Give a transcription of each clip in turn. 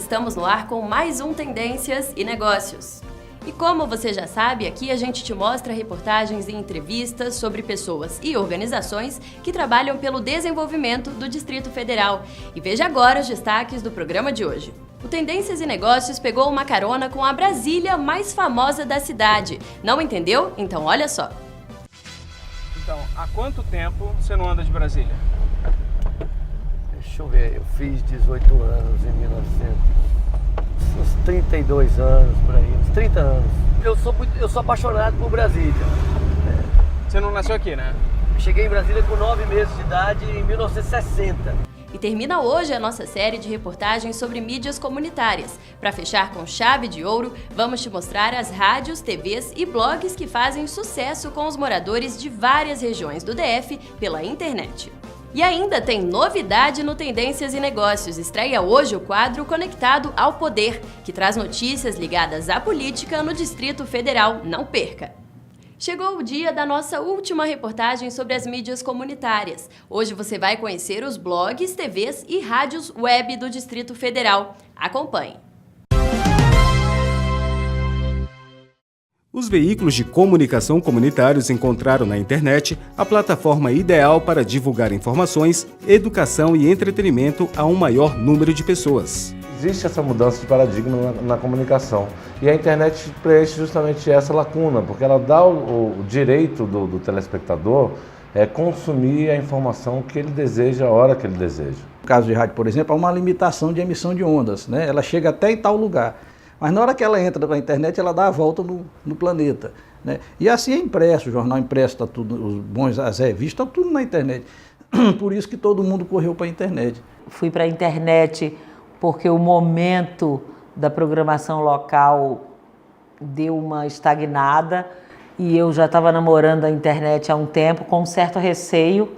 Estamos no ar com mais um Tendências e Negócios. E como você já sabe, aqui a gente te mostra reportagens e entrevistas sobre pessoas e organizações que trabalham pelo desenvolvimento do Distrito Federal. E veja agora os destaques do programa de hoje. O Tendências e Negócios pegou uma carona com a Brasília mais famosa da cidade. Não entendeu? Então olha só. Então, há quanto tempo você não anda de Brasília? Deixa eu ver, eu fiz 18 anos em 1900, uns 32 anos por aí, uns 30 anos. Eu sou apaixonado por Brasília. Você não nasceu aqui, né? Cheguei em Brasília com 9 meses de idade em 1960. E termina hoje a nossa série de reportagens sobre mídias comunitárias. Para fechar com chave de ouro, vamos te mostrar as rádios, TVs e blogs que fazem sucesso com os moradores de várias regiões do DF pela internet. E ainda tem novidade no Tendências e Negócios. Estreia hoje o quadro Conectado ao Poder, que traz notícias ligadas à política no Distrito Federal. Não perca! Chegou o dia da nossa última reportagem sobre as mídias comunitárias. Hoje você vai conhecer os blogs, TVs e rádios web do Distrito Federal. Acompanhe! Os veículos de comunicação comunitários encontraram na internet a plataforma ideal para divulgar informações, educação e entretenimento a um maior número de pessoas. Existe essa mudança de paradigma na comunicação e a internet preenche justamente essa lacuna, porque ela dá o direito do telespectador consumir a informação que ele deseja, a hora que ele deseja. No caso de rádio, por exemplo, há uma limitação de emissão de ondas, né? Ela chega até em tal lugar, mas na hora que ela entra na internet, ela dá a volta no planeta, né? E assim é impresso, o jornal impresso, tá tudo, as revistas, está tudo na internet. Por isso que todo mundo correu para a internet. Fui para a internet porque o momento da programação local deu uma estagnada e eu já estava namorando a internet há um tempo com um certo receio.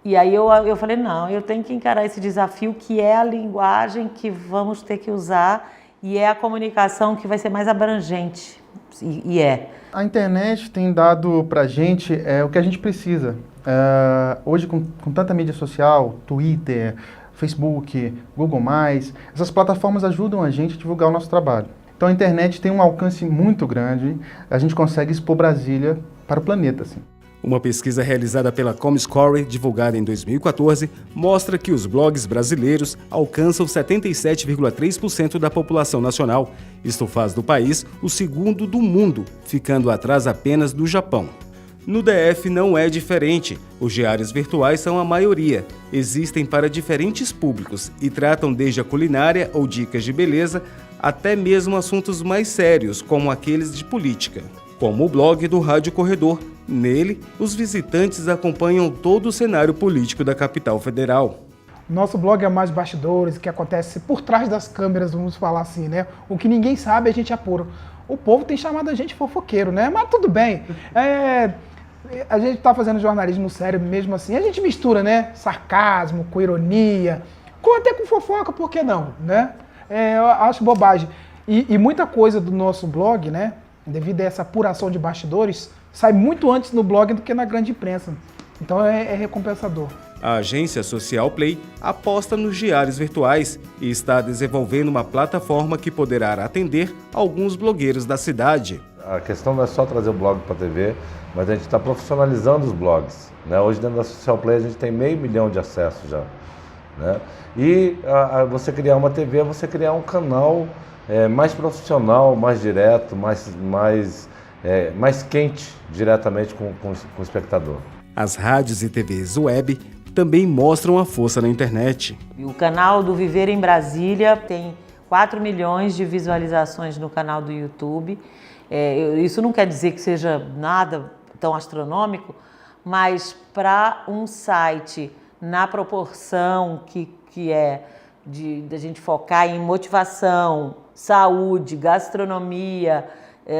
E aí eu falei, não, eu tenho que encarar esse desafio que é a linguagem que vamos ter que usar e é a comunicação que vai ser mais abrangente, e é. A internet tem dado pra gente o que a gente precisa. Hoje, com tanta mídia social, Twitter, Facebook, Google+, essas plataformas ajudam a gente a divulgar o nosso trabalho. Então a internet tem um alcance muito grande, a gente consegue expor Brasília para o planeta, assim. Uma pesquisa realizada pela Comscore, divulgada em 2014, mostra que os blogs brasileiros alcançam 77,3% da população nacional. Isto faz do país o segundo do mundo, ficando atrás apenas do Japão. No DF não é diferente. Os diários virtuais são a maioria. Existem para diferentes públicos e tratam desde a culinária ou dicas de beleza até mesmo assuntos mais sérios, como aqueles de política. Como o blog do Rádio Corredor. Nele, os visitantes acompanham todo o cenário político da capital federal. Nosso blog é mais bastidores, o que acontece por trás das câmeras, vamos falar assim, né? O que ninguém sabe, a gente apura. O povo tem chamado a gente fofoqueiro, né? Mas tudo bem. A gente está fazendo jornalismo sério mesmo assim. A gente mistura, né? Sarcasmo, com ironia, até com fofoca, por que não, né? Eu acho bobagem. E muita coisa do nosso blog, né? Devido a essa apuração de bastidores, sai muito antes no blog do que na grande imprensa. Então é recompensador. A agência Social Play aposta nos diários virtuais e está desenvolvendo uma plataforma que poderá atender alguns blogueiros da cidade. A questão não é só trazer o blog para a TV, mas a gente está profissionalizando os blogs, né? Hoje dentro da Social Play a gente tem 500 mil de acessos já, né? E você criar uma TV é você criar um canal mais profissional, mais direto, mais quente diretamente com o espectador. As rádios e TVs web também mostram a força na internet. O canal do Viver em Brasília tem 4 milhões de visualizações no canal do YouTube. Isso não quer dizer que seja nada tão astronômico, mas para um site na proporção que é da gente focar em motivação, saúde, gastronomia,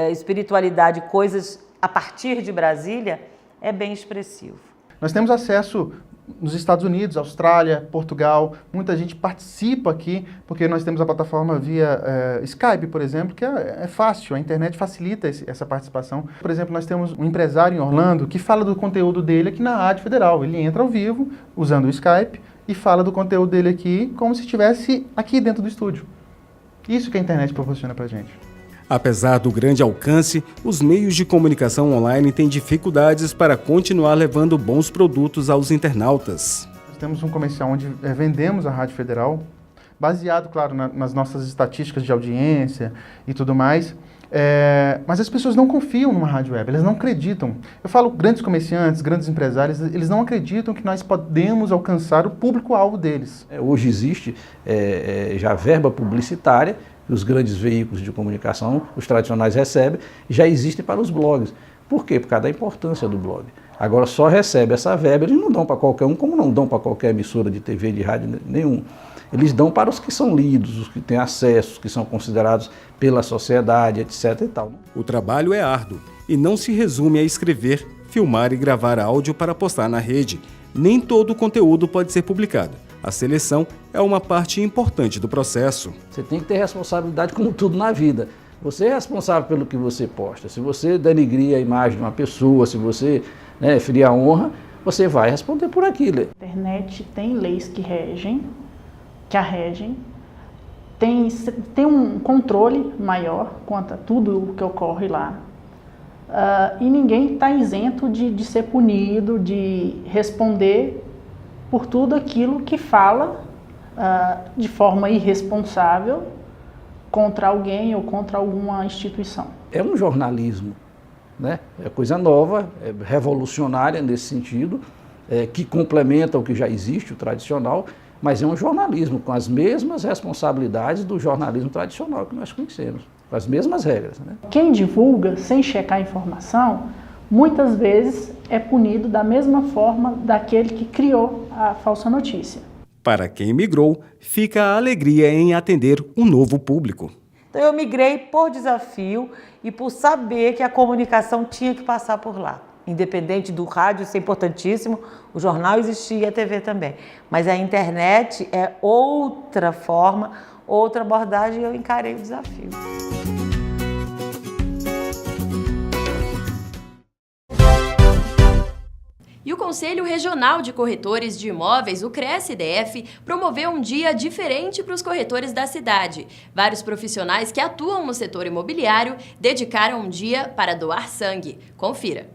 espiritualidade, coisas a partir de Brasília, é bem expressivo. Nós temos acesso nos Estados Unidos, Austrália, Portugal, muita gente participa aqui, porque nós temos a plataforma via Skype, por exemplo, que é fácil, a internet facilita essa participação. Por exemplo, nós temos um empresário em Orlando que fala do conteúdo dele aqui na Rádio Federal. Ele entra ao vivo, usando o Skype, e fala do conteúdo dele aqui como se estivesse aqui dentro do estúdio. Isso que a internet proporciona para a gente. Apesar do grande alcance, os meios de comunicação online têm dificuldades para continuar levando bons produtos aos internautas. Nós temos um comercial onde vendemos a Rádio Federal, baseado, claro, nas nossas estatísticas de audiência e tudo mais, mas as pessoas não confiam numa rádio web, elas não acreditam. Eu falo grandes comerciantes, grandes empresários, eles não acreditam que nós podemos alcançar o público-alvo deles. Hoje existe já verba publicitária, que os grandes veículos de comunicação, os tradicionais recebem, já existem para os blogs. Por quê? Por causa da importância do blog. Agora só recebe essa verba, eles não dão para qualquer um, como não dão para qualquer emissora de TV, de rádio nenhum. Eles dão para os que são lidos, os que têm acesso, os que são considerados pela sociedade, etc. e tal. O trabalho é árduo e não se resume a escrever, filmar e gravar áudio para postar na rede. Nem todo o conteúdo pode ser publicado. A seleção é uma parte importante do processo. Você tem que ter responsabilidade como tudo na vida. Você é responsável pelo que você posta. Se você denigrir a imagem de uma pessoa, se você ferir a honra, você vai responder por aquilo. A internet tem leis que a regem, tem um controle maior quanto a tudo o que ocorre lá. E ninguém está isento de ser punido, de responder por tudo aquilo que fala de forma irresponsável contra alguém ou contra alguma instituição. É um jornalismo, né? É coisa nova, é revolucionária nesse sentido, que complementa o que já existe, o tradicional, mas é um jornalismo com as mesmas responsabilidades do jornalismo tradicional que nós conhecemos, com as mesmas regras, né? Quem divulga sem checar a informação, muitas vezes é punido da mesma forma daquele que criou a falsa notícia. Para quem migrou, fica a alegria em atender um novo público. Então eu migrei por desafio e por saber que a comunicação tinha que passar por lá. Independente do rádio, isso é importantíssimo, o jornal existia e a TV também. Mas a internet é outra forma, outra abordagem e eu encarei o desafio. E o Conselho Regional de Corretores de Imóveis, o CRECIDF, promoveu um dia diferente para os corretores da cidade. Vários profissionais que atuam no setor imobiliário dedicaram um dia para doar sangue. Confira.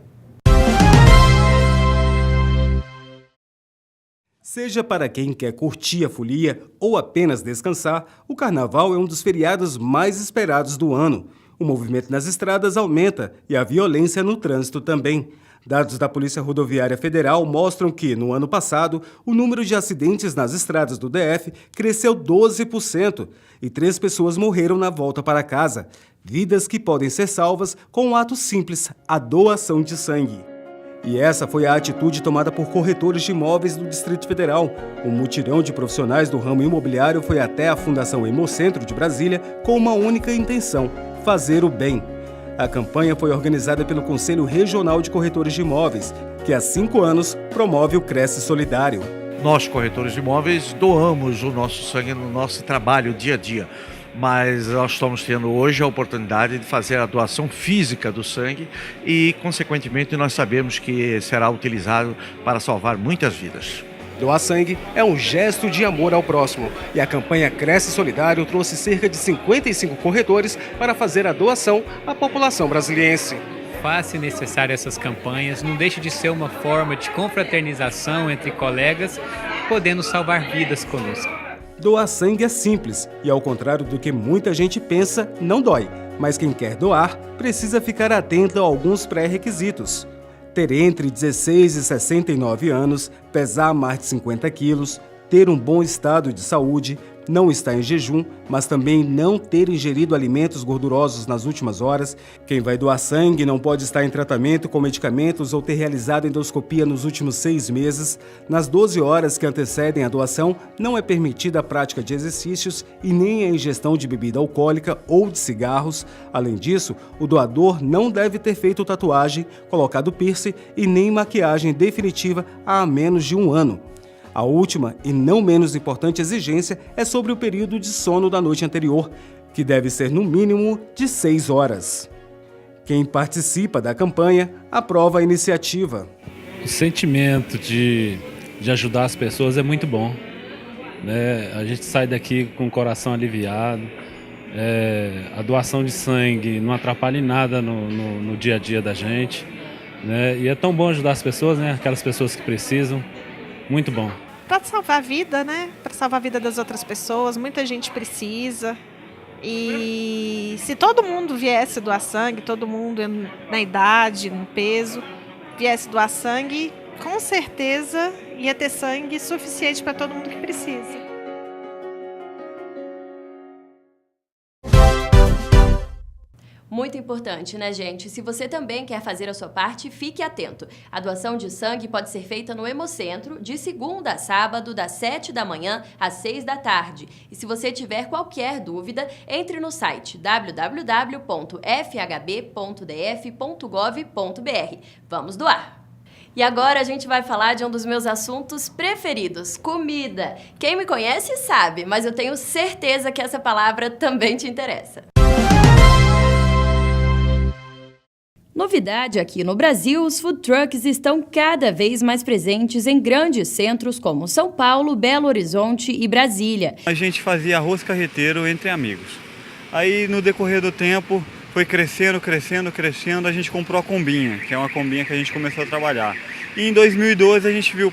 Seja para quem quer curtir a folia ou apenas descansar, o Carnaval é um dos feriados mais esperados do ano. O movimento nas estradas aumenta e a violência no trânsito também. Dados da Polícia Rodoviária Federal mostram que, no ano passado, o número de acidentes nas estradas do DF cresceu 12% e 3 pessoas morreram na volta para casa. Vidas que podem ser salvas com um ato simples, a doação de sangue. E essa foi a atitude tomada por corretores de imóveis do Distrito Federal. Um mutirão de profissionais do ramo imobiliário foi até a Fundação Hemocentro de Brasília com uma única intenção: fazer o bem. A campanha foi organizada pelo Conselho Regional de Corretores de Imóveis, que há 5 anos promove o Cresce Solidário. Nós, corretores de imóveis, doamos o nosso sangue no nosso trabalho dia a dia. Mas nós estamos tendo hoje a oportunidade de fazer a doação física do sangue e, consequentemente, nós sabemos que será utilizado para salvar muitas vidas. Doar sangue é um gesto de amor ao próximo e a campanha Cresce Solidário trouxe cerca de 55 corretores para fazer a doação à população brasiliense. Faz-se necessário essas campanhas, não deixa de ser uma forma de confraternização entre colegas, podendo salvar vidas conosco. Doar sangue é simples e, ao contrário do que muita gente pensa, não dói. Mas quem quer doar precisa ficar atento a alguns pré-requisitos. Ter entre 16 e 69 anos, pesar mais de 50 quilos, ter um bom estado de saúde, não estar em jejum, mas também não ter ingerido alimentos gordurosos nas últimas horas. Quem vai doar sangue não pode estar em tratamento com medicamentos ou ter realizado endoscopia nos últimos 6 meses. Nas 12 horas que antecedem a doação, não é permitida a prática de exercícios e nem a ingestão de bebida alcoólica ou de cigarros. Além disso, o doador não deve ter feito tatuagem, colocado piercing e nem maquiagem definitiva há menos de 1 ano. A última e não menos importante exigência é sobre o período de sono da noite anterior, que deve ser no mínimo de 6 horas. Quem participa da campanha aprova a iniciativa. O sentimento de ajudar as pessoas é muito bom, né? A gente sai daqui com o coração aliviado, A doação de sangue não atrapalha em nada no dia a dia da gente, né? E é tão bom ajudar as pessoas, né? Aquelas pessoas que precisam. Muito bom. Para salvar a vida, né? Para salvar a vida das outras pessoas, muita gente precisa. E se todo mundo viesse doar sangue, todo mundo na idade, no peso, viesse doar sangue, com certeza ia ter sangue suficiente para todo mundo que precisa. Muito importante, né, gente? Se você também quer fazer a sua parte, fique atento. A doação de sangue pode ser feita no Hemocentro, de segunda a sábado, das 7 da manhã às 6 da tarde. E se você tiver qualquer dúvida, entre no site www.fhb.df.gov.br. Vamos doar! E agora a gente vai falar de um dos meus assuntos preferidos, comida. Quem me conhece sabe, mas eu tenho certeza que essa palavra também te interessa. Novidade aqui no Brasil, os food trucks estão cada vez mais presentes em grandes centros como São Paulo, Belo Horizonte e Brasília. A gente fazia arroz carreteiro entre amigos. Aí no decorrer do tempo foi crescendo, a gente comprou a combinha, que é uma combinha que a gente começou a trabalhar. E em 2012 a gente viu,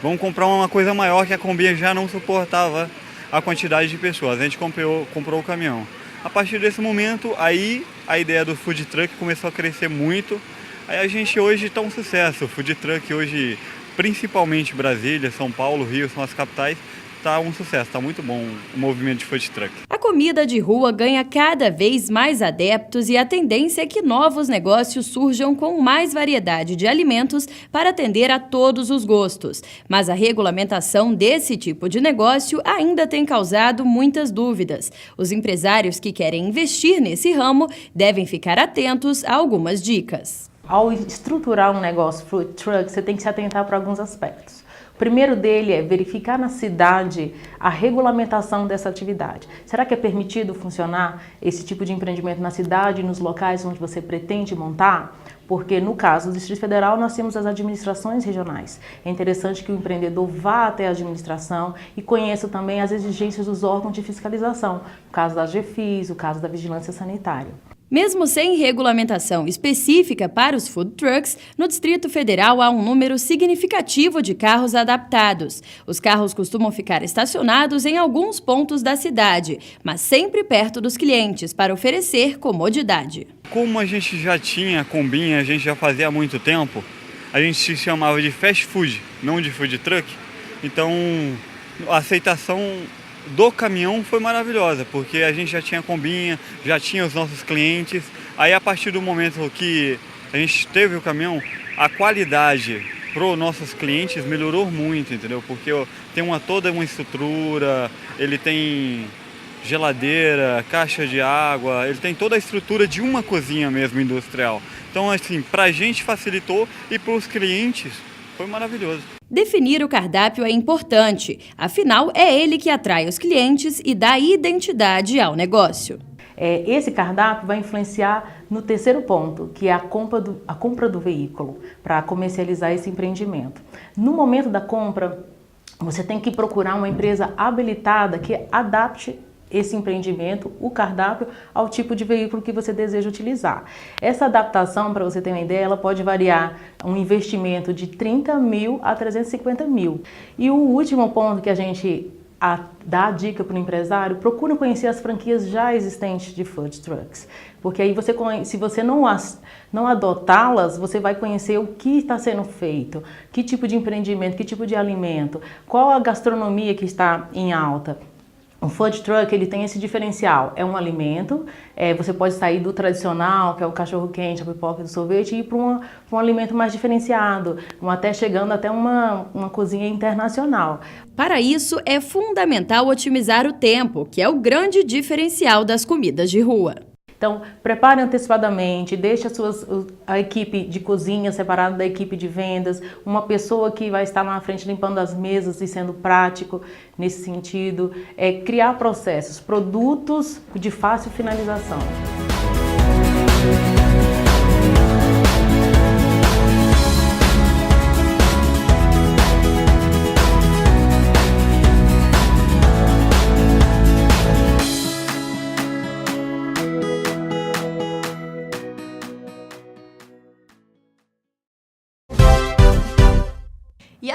vamos comprar uma coisa maior, que a combinha já não suportava a quantidade de pessoas. A gente comprou o caminhão. A partir desse momento, aí a ideia do food truck começou a crescer muito. Aí a gente hoje está um sucesso. O food truck hoje, principalmente Brasília, São Paulo, Rio, são as capitais, está um sucesso, está muito bom o movimento de food truck. A comida de rua ganha cada vez mais adeptos e a tendência é que novos negócios surjam com mais variedade de alimentos para atender a todos os gostos. Mas a regulamentação desse tipo de negócio ainda tem causado muitas dúvidas. Os empresários que querem investir nesse ramo devem ficar atentos a algumas dicas. Ao estruturar um negócio food truck, você tem que se atentar para alguns aspectos. O primeiro dele é verificar na cidade a regulamentação dessa atividade. Será que é permitido funcionar esse tipo de empreendimento na cidade, nos locais onde você pretende montar? Porque no caso do Distrito Federal nós temos as administrações regionais. É interessante que o empreendedor vá até a administração e conheça também as exigências dos órgãos de fiscalização, o caso da GFIS, o caso da Vigilância Sanitária. Mesmo sem regulamentação específica para os food trucks, no Distrito Federal há um número significativo de carros adaptados. Os carros costumam ficar estacionados em alguns pontos da cidade, mas sempre perto dos clientes para oferecer comodidade. Como a gente já tinha combinha, a gente já fazia há muito tempo, a gente se chamava de fast food, não de food truck. Então a aceitação do caminhão foi maravilhosa, porque a gente já tinha combinha, já tinha os nossos clientes. Aí a partir do momento que a gente teve o caminhão, a qualidade para os nossos clientes melhorou muito, entendeu? Porque tem toda uma estrutura, ele tem geladeira, caixa de água, ele tem toda a estrutura de uma cozinha mesmo industrial. Então assim, para a gente facilitou e para os clientes foi maravilhoso. Definir o cardápio é importante, afinal é ele que atrai os clientes e dá identidade ao negócio. Esse cardápio vai influenciar no terceiro ponto, que é a compra do veículo, para comercializar esse empreendimento. No momento da compra, você tem que procurar uma empresa habilitada que adapte esse empreendimento, o cardápio, ao tipo de veículo que você deseja utilizar. Essa adaptação, para você ter uma ideia, ela pode variar um investimento de 30 mil a 350 mil. E o último ponto que a gente dá a dica para o empresário, procura conhecer as franquias já existentes de food trucks. Porque aí se você não adotá-las, você vai conhecer o que está sendo feito, que tipo de empreendimento, que tipo de alimento, qual a gastronomia que está em alta. O food truck, ele tem esse diferencial, é um alimento, você pode sair do tradicional, que é o cachorro-quente, a pipoca do sorvete, e ir para um alimento mais diferenciado, até chegando até uma cozinha internacional. Para isso, é fundamental otimizar o tempo, que é o grande diferencial das comidas de rua. Então, prepare antecipadamente, deixe a equipe de cozinha separada da equipe de vendas, uma pessoa que vai estar lá na frente limpando as mesas e sendo prático nesse sentido, criar processos, produtos de fácil finalização.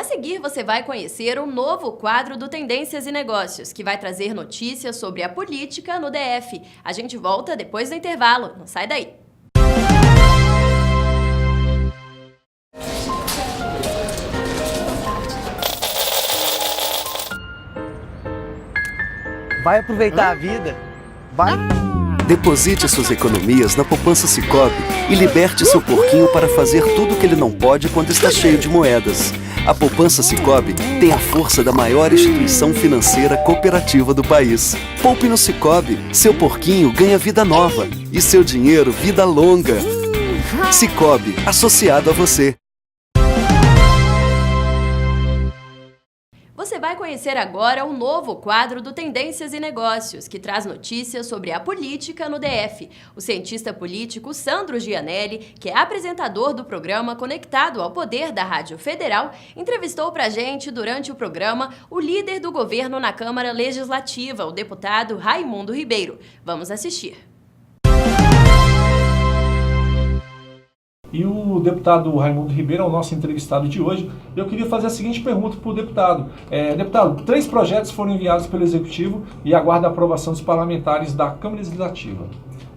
a seguir você vai conhecer um novo quadro do Tendências e Negócios, que vai trazer notícias sobre a política no DF. A gente volta depois do intervalo, não sai daí. Vai aproveitar a vida? Vai! Deposite suas economias na poupança Sicoob e liberte seu porquinho para fazer tudo o que ele não pode quando está cheio de moedas. A poupança Sicoob tem a força da maior instituição financeira cooperativa do país. Poupe no Sicoob, seu porquinho ganha vida nova e seu dinheiro vida longa. Sicoob, associado a você. Você vai conhecer agora um novo quadro do Tendências e Negócios, que traz notícias sobre a política no DF. O cientista político Sandro Gianelli, que é apresentador do programa Conectado ao Poder da Rádio Federal, entrevistou pra gente durante o programa o líder do governo na Câmara Legislativa, o deputado Raimundo Ribeiro. Vamos assistir. E o deputado Raimundo Ribeiro é o nosso entrevistado de hoje. Eu queria fazer a seguinte pergunta para o deputado. Deputado, 3 projetos foram enviados pelo Executivo e aguarda a aprovação dos parlamentares da Câmara Legislativa.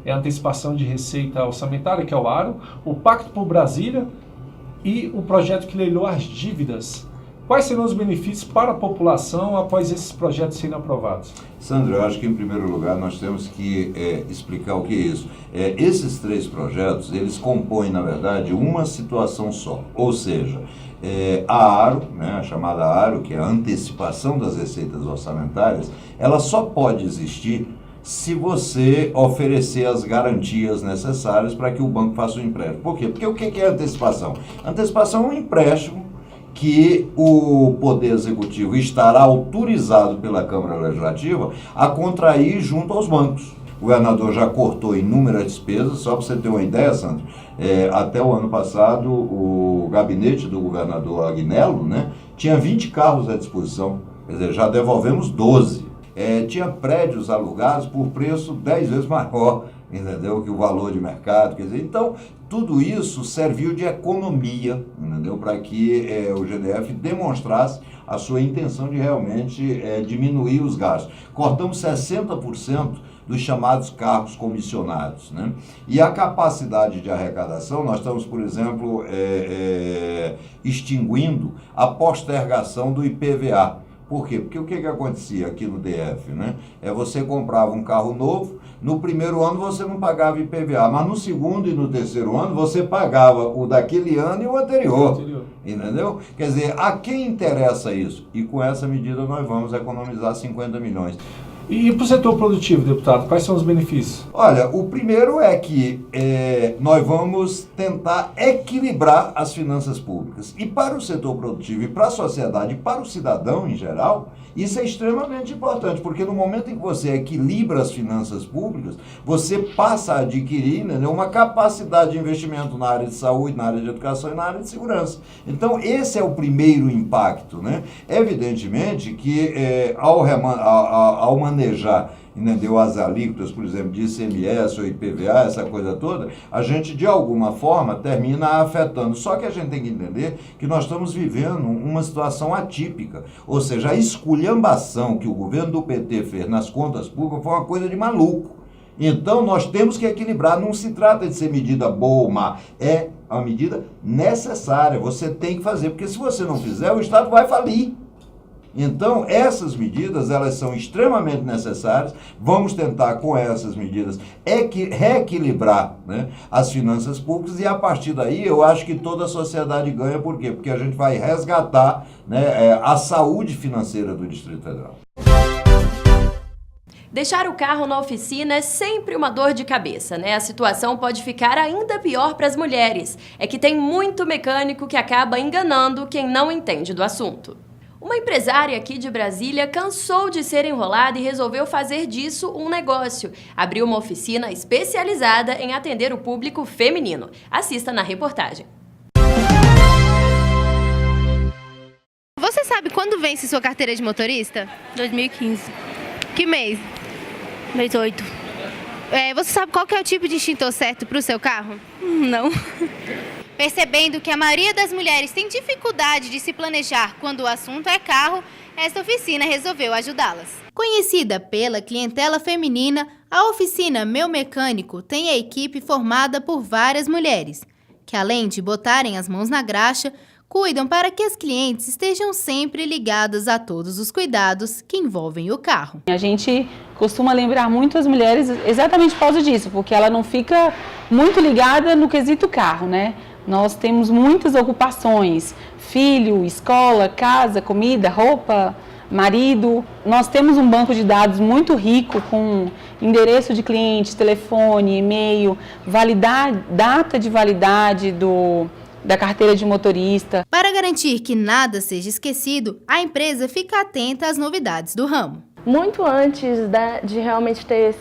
É a antecipação de receita orçamentária, que é o ARO, o Pacto por Brasília e o projeto que leiloa as dívidas. Quais serão os benefícios para a população após esses projetos serem aprovados? Sandro, eu acho que em primeiro lugar nós temos que explicar o que é isso. Esses 3 projetos, eles compõem, na verdade, uma situação só. Ou seja, a ARO, né, a chamada ARO, que é a antecipação das receitas orçamentárias, ela só pode existir se você oferecer as garantias necessárias para que o banco faça o empréstimo. Por quê? Porque o que é antecipação? Antecipação é um empréstimo que o Poder Executivo estará autorizado pela Câmara Legislativa a contrair junto aos bancos. O governador já cortou inúmeras despesas, só para você ter uma ideia, Sandro, até o ano passado o gabinete do governador Agnello, né, tinha 20 carros à disposição, quer dizer, já devolvemos 12. Tinha prédios alugados por preço 10 vezes maior, entendeu, que o valor de mercado, quer dizer, então tudo isso serviu de economia, entendeu, para que o GDF demonstrasse a sua intenção de realmente diminuir os gastos. Cortamos 60% dos chamados cargos comissionados, né? E a capacidade de arrecadação, nós estamos, por exemplo, extinguindo a postergação do IPVA. Por quê? Porque o que acontecia aqui no DF, né? Você comprava um carro novo, no primeiro ano você não pagava IPVA, mas no segundo e no terceiro ano você pagava o daquele ano e o anterior. Entendeu? Quer dizer, a quem interessa isso? E com essa medida nós vamos economizar 50 milhões. E para o setor produtivo, deputado, quais são os benefícios? Olha, o primeiro é que nós vamos tentar equilibrar as finanças públicas. E para o setor produtivo, e para a sociedade, e para o cidadão em geral, isso é extremamente importante, porque no momento em que você equilibra as finanças públicas, você passa a adquirir, né, uma capacidade de investimento na área de saúde, na área de educação e na área de segurança. Então, esse é o primeiro impacto, né? Evidentemente que ao manejar, entendeu, as alíquotas, por exemplo, de ICMS ou IPVA, essa coisa toda, a gente de alguma forma termina afetando. Só que a gente tem que entender que nós estamos vivendo uma situação atípica, ou seja, a esculhambação que o governo do PT fez nas contas públicas foi uma coisa de maluco. Então nós temos que equilibrar, não se trata de ser medida boa ou má, é uma medida necessária, você tem que fazer, porque se você não fizer, o Estado vai falir. Então, essas medidas, elas são extremamente necessárias. Vamos tentar, com essas medidas, reequilibrar, né, as finanças públicas e, a partir daí, eu acho que toda a sociedade ganha. Por quê? Porque a gente vai resgatar, né, a saúde financeira do Distrito Federal. Deixar o carro na oficina é sempre uma dor de cabeça, né? A situação pode ficar ainda pior para as mulheres. É que tem muito mecânico que acaba enganando quem não entende do assunto. Uma empresária aqui de Brasília cansou de ser enrolada e resolveu fazer disso um negócio. Abriu uma oficina especializada em atender o público feminino. Assista na reportagem. Você sabe quando vence sua carteira de motorista? 2015. Que mês? Mês 8. Você sabe qual que é o tipo de extintor certo para o seu carro? Não. Percebendo que a maioria das mulheres tem dificuldade de se planejar quando o assunto é carro, esta oficina resolveu ajudá-las. Conhecida pela clientela feminina, a oficina Meu Mecânico tem a equipe formada por várias mulheres, que além de botarem as mãos na graxa, cuidam para que as clientes estejam sempre ligadas a todos os cuidados que envolvem o carro. A gente costuma lembrar muito as mulheres exatamente por causa disso, porque ela não fica muito ligada no quesito carro, né? Nós temos muitas ocupações, filho, escola, casa, comida, roupa, marido. Nós temos um banco de dados muito rico com endereço de cliente, telefone, e-mail, data de validade da carteira de motorista. Para garantir que nada seja esquecido, a empresa fica atenta às novidades do ramo. Muito antes de realmente ter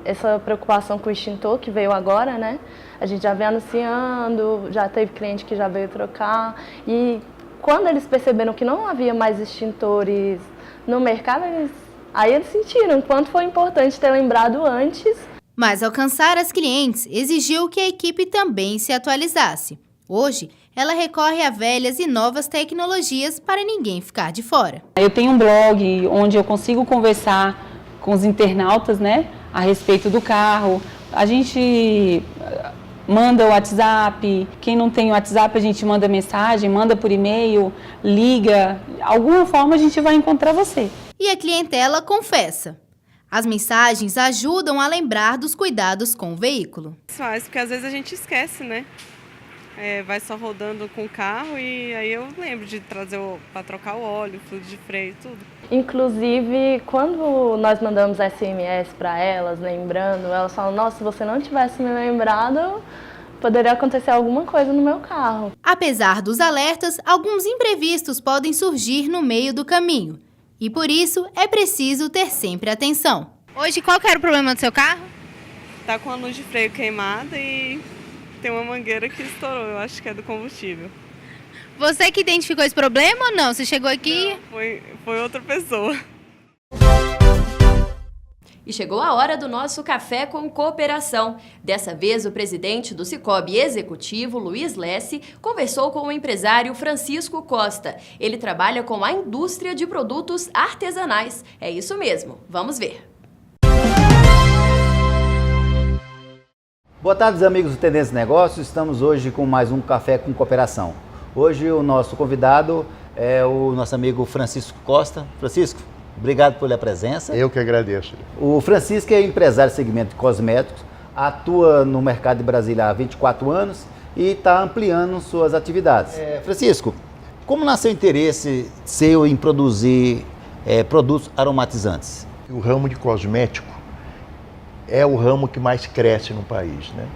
essa preocupação com o extintor que veio agora, né? A gente já vem anunciando, já teve cliente que já veio trocar e quando eles perceberam que não havia mais extintores no mercado, eles sentiram o quanto foi importante ter lembrado antes. Mas alcançar as clientes exigiu que a equipe também se atualizasse. Hoje, ela recorre a velhas e novas tecnologias para ninguém ficar de fora. Eu tenho um blog onde eu consigo conversar com os internautas, né, a respeito do carro. A gente manda o WhatsApp, quem não tem o WhatsApp a gente manda mensagem, manda por e-mail, liga. De alguma forma a gente vai encontrar você. E a clientela confessa. As mensagens ajudam a lembrar dos cuidados com o veículo. Faz, porque às vezes a gente esquece, né? Vai só rodando com o carro e aí eu lembro de trazer para trocar o óleo, fluido de freio, tudo. Inclusive, quando nós mandamos SMS para elas, lembrando, elas falam, nossa, se você não tivesse me lembrado, poderia acontecer alguma coisa no meu carro. Apesar dos alertas, alguns imprevistos podem surgir no meio do caminho. E por isso, é preciso ter sempre atenção. Hoje, qual que era o problema do seu carro? Tá com a luz de freio queimada e tem uma mangueira que estourou, eu acho que é do combustível. Você que identificou esse problema ou não? Você chegou aqui? Não, foi outra pessoa. E chegou a hora do nosso Café com Cooperação. Dessa vez, o presidente do Sicoob Executivo, Luiz Lesse, conversou com o empresário Francisco Costa. Ele trabalha com a indústria de produtos artesanais. É isso mesmo, vamos ver. Boa tarde, amigos do Tendência Negócios. Estamos hoje com mais um Café com Cooperação. Hoje o nosso convidado é o nosso amigo Francisco Costa. Francisco, obrigado pela presença. Eu que agradeço. O Francisco é empresário do segmento de cosméticos, atua no mercado de Brasília há 24 anos e está ampliando suas atividades. Francisco, como nasceu o interesse seu em produzir produtos aromatizantes? O ramo de cosmético é o ramo que mais cresce no país, né?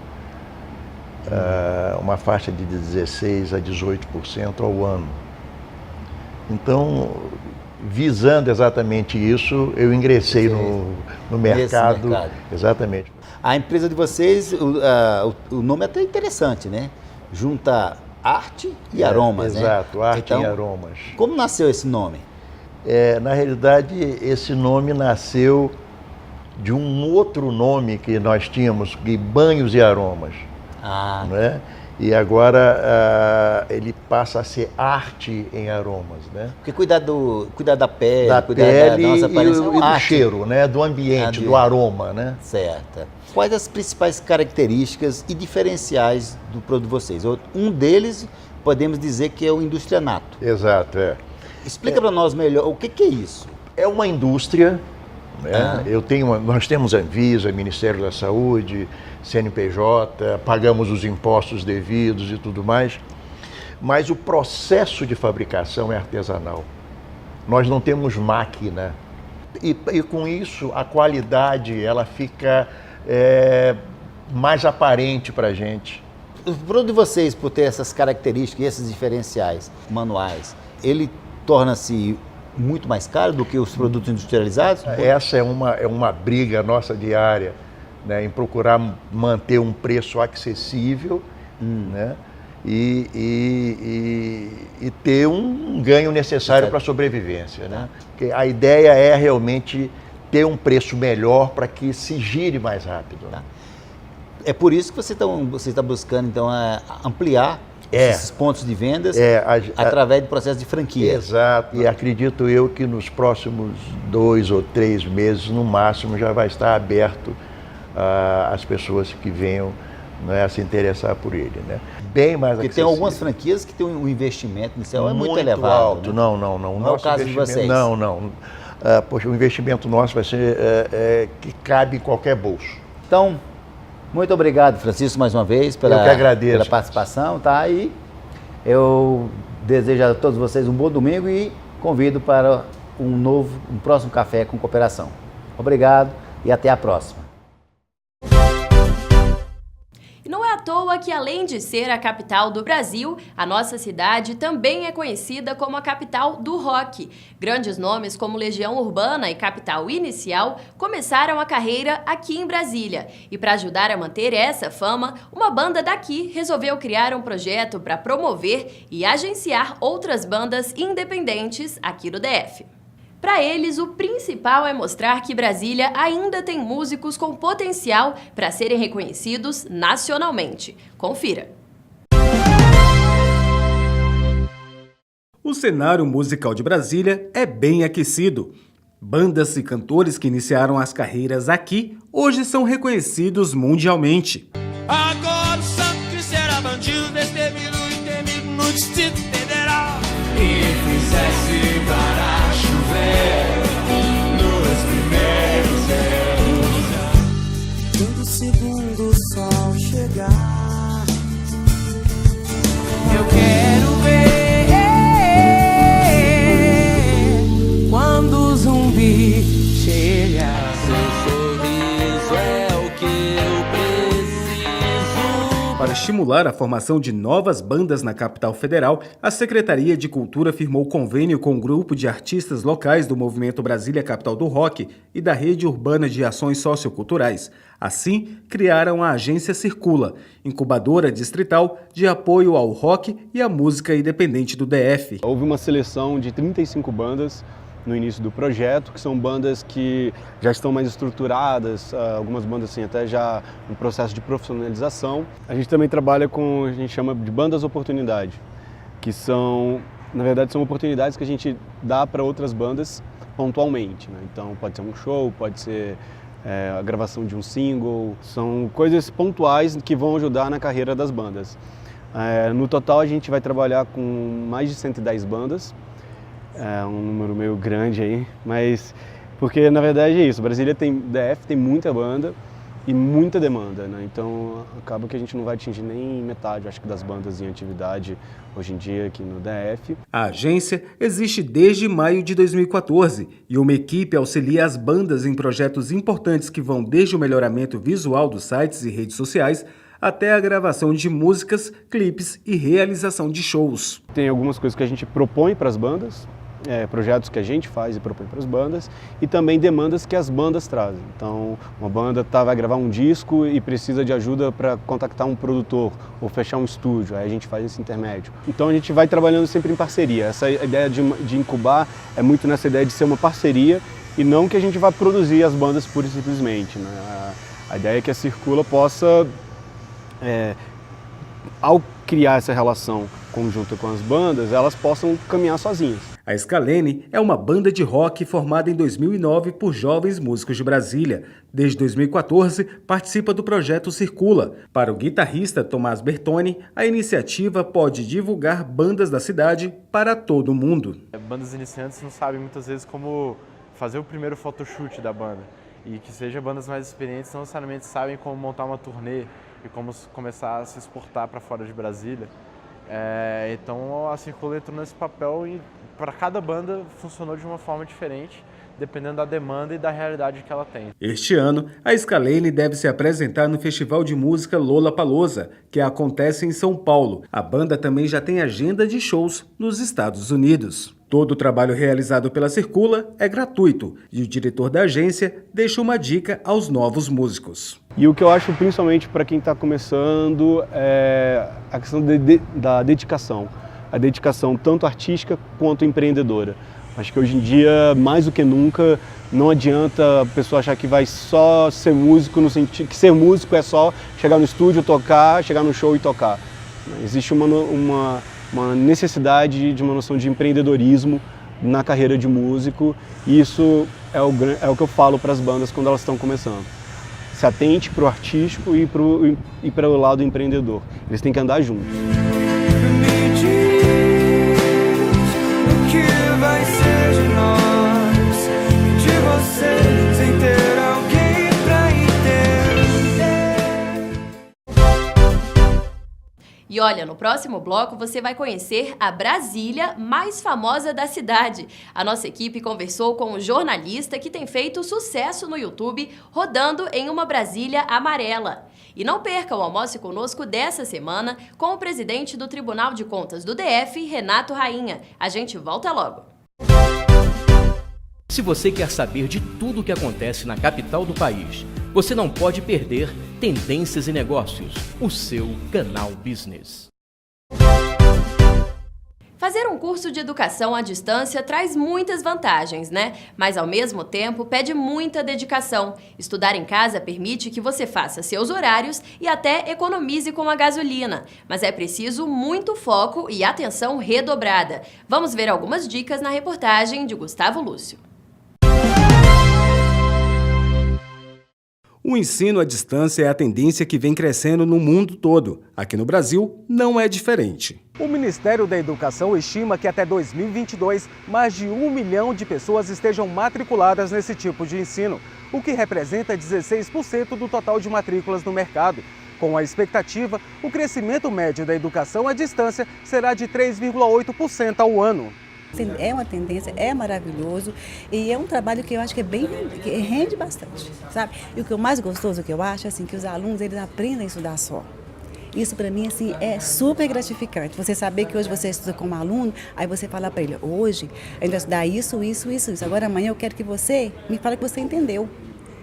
Uma faixa de 16% a 18% ao ano. Então, visando exatamente isso, eu ingressei no mercado. Exatamente. A empresa de vocês, o nome é até interessante, né? Junta arte e aromas, né? Exato, arte então, e aromas. Como nasceu esse nome? Na realidade, esse nome nasceu de um outro nome que nós tínhamos, de Banhos e Aromas. Né? E agora ele passa a ser arte em aromas, né? Porque cuidar da pele, da nossa aparência, e do cheiro, né? Do ambiente, do aroma, né? Certo. Quais as principais características e diferenciais do produto de vocês? Um deles, podemos dizer que é o Industrianato. Exato, Explica para nós melhor, o que é isso? É uma indústria, né? Nós temos a Anvisa, Ministério da Saúde, CNPJ, pagamos os impostos devidos e tudo mais, mas o processo de fabricação é artesanal. Nós não temos máquina e com isso a qualidade ela fica mais aparente para a gente. O produto de vocês, por ter essas características e esses diferenciais manuais, ele torna-se muito mais caro do que os produtos industrializados? Essa é uma briga nossa diária, né, em procurar manter um preço acessível, né, e ter um ganho necessário para a sobrevivência. Né? Porque a ideia é realmente ter um preço melhor para que se gire mais rápido. É por isso que você está buscando, então, ampliar esses pontos de vendas através do processo de franquia. Exato, e acredito eu que nos próximos 2 ou 3 meses, no máximo, já vai estar aberto às pessoas que venham, né, a se interessar por ele, né? Bem mais Porque tem algumas franquias que tem um investimento inicial muito elevado. Alto. Né? Não. Não é o caso de vocês. Não. Poxa, o investimento nosso vai ser que cabe em qualquer bolso. Então, muito obrigado, Francisco, mais uma vez, Eu que agradeço. pela participação, tá? E eu desejo a todos vocês um bom domingo e convido para um próximo Café com Cooperação. Obrigado e até a próxima. E não é à toa que, além de ser a capital do Brasil, a nossa cidade também é conhecida como a capital do rock. Grandes nomes como Legião Urbana e Capital Inicial começaram a carreira aqui em Brasília. E para ajudar a manter essa fama, uma banda daqui resolveu criar um projeto para promover e agenciar outras bandas independentes aqui no DF. Para eles, o principal é mostrar que Brasília ainda tem músicos com potencial para serem reconhecidos nacionalmente. Confira! O cenário musical de Brasília é bem aquecido. Bandas e cantores que iniciaram as carreiras aqui hoje são reconhecidos mundialmente. Agora o santo que será bandido, destemido e temido no Distrito Federal. E fizesse para chover nos primeiros anos. Quando o segundo sol chegar, eu quero ver quando o zumbi chegar. Seu sorriso é o que eu preciso. Para estimular a formação de novas bandas na capital federal, a Secretaria de Cultura firmou convênio com um grupo de artistas locais do movimento Brasília Capital do Rock e da Rede Urbana de Ações Socioculturais. Assim, criaram a Agência Circula, incubadora distrital de apoio ao rock e à música independente do DF. Houve uma seleção de 35 bandas no início do projeto, que são bandas que já estão mais estruturadas, algumas bandas assim, até já em processo de profissionalização. A gente também trabalha com, a gente chama de bandas oportunidade, que são, na verdade, são oportunidades que a gente dá para outras bandas pontualmente, né? Então pode ser um show, pode ser a gravação de um single, são coisas pontuais que vão ajudar na carreira das bandas. No total a gente vai trabalhar com mais de 110 bandas, um número meio grande aí, mas porque na verdade é isso, Brasília DF tem muita banda e muita demanda, né? Então acaba que a gente não vai atingir nem metade, acho que, das bandas em atividade hoje em dia aqui no DF. A agência existe desde maio de 2014 e uma equipe auxilia as bandas em projetos importantes que vão desde o melhoramento visual dos sites e redes sociais até a gravação de músicas, clipes e realização de shows. Tem algumas coisas que a gente propõe para as bandas, projetos que a gente faz e propõe para as bandas, e também demandas que as bandas trazem. Então, uma banda vai gravar um disco e precisa de ajuda para contactar um produtor ou fechar um estúdio, aí a gente faz esse intermédio. Então a gente vai trabalhando sempre em parceria. Essa ideia de incubar é muito nessa ideia de ser uma parceria e não que a gente vá produzir as bandas pura e simplesmente, né? A ideia é que a Circula possa, ao criar essa relação conjunta com as bandas, elas possam caminhar sozinhas. A Scalene é uma banda de rock formada em 2009 por jovens músicos de Brasília. Desde 2014, participa do projeto Circula. Para o guitarrista Tomás Bertoni, a iniciativa pode divulgar bandas da cidade para todo mundo. Bandas iniciantes não sabem muitas vezes como fazer o primeiro photoshoot da banda. E que seja bandas mais experientes não necessariamente sabem como montar uma turnê e como começar a se exportar para fora de Brasília. Então a Circula entrou nesse papel e para cada banda funcionou de uma forma diferente, dependendo da demanda e da realidade que ela tem. Este ano, a Scalene deve se apresentar no Festival de Música Lollapalooza, que acontece em São Paulo. A banda também já tem agenda de shows nos Estados Unidos. Todo o trabalho realizado pela Circula é gratuito e o diretor da agência deixa uma dica aos novos músicos. E o que eu acho principalmente para quem está começando é a questão da dedicação. A dedicação tanto artística quanto empreendedora. Acho que hoje em dia, mais do que nunca, não adianta a pessoa achar que vai só ser músico, no sentido que ser músico é só chegar no estúdio, tocar, chegar no show e tocar. Existe uma necessidade de uma noção de empreendedorismo na carreira de músico, e isso é o que eu falo para as bandas quando elas estão começando. Se atente para o artístico e para o lado empreendedor. Eles têm que andar juntos. O que vai ser de nós, de você, sem ter alguém pra entender? E olha, no próximo bloco você vai conhecer a Brasília mais famosa da cidade. A nossa equipe conversou com um jornalista que tem feito sucesso no YouTube, rodando em uma Brasília amarela. E não perca o Almoce Conosco dessa semana com o presidente do Tribunal de Contas do DF, Renato Rainha. A gente volta logo. Se você quer saber de tudo o que acontece na capital do país, você não pode perder Tendências e Negócios, o seu canal Business. Fazer um curso de educação à distância traz muitas vantagens, né? Mas ao mesmo tempo pede muita dedicação. Estudar em casa permite que você faça seus horários e até economize com a gasolina. Mas é preciso muito foco e atenção redobrada. Vamos ver algumas dicas na reportagem de Gustavo Lúcio. O ensino à distância é a tendência que vem crescendo no mundo todo. Aqui no Brasil, não é diferente. O Ministério da Educação estima que até 2022, mais de 1 milhão de pessoas estejam matriculadas nesse tipo de ensino, o que representa 16% do total de matrículas no mercado. Com a expectativa, o crescimento médio da educação à distância será de 3,8% ao ano. É uma tendência, é maravilhoso e é um trabalho que eu acho que que rende bastante, sabe? E o que é mais gostoso que eu acho é assim, que os alunos eles aprendem a estudar só. Isso para mim assim é super gratificante. Você saber que hoje você estuda como aluno, aí você fala para ele, hoje a gente vai estudar isso. Agora amanhã eu quero que você me fale que você entendeu.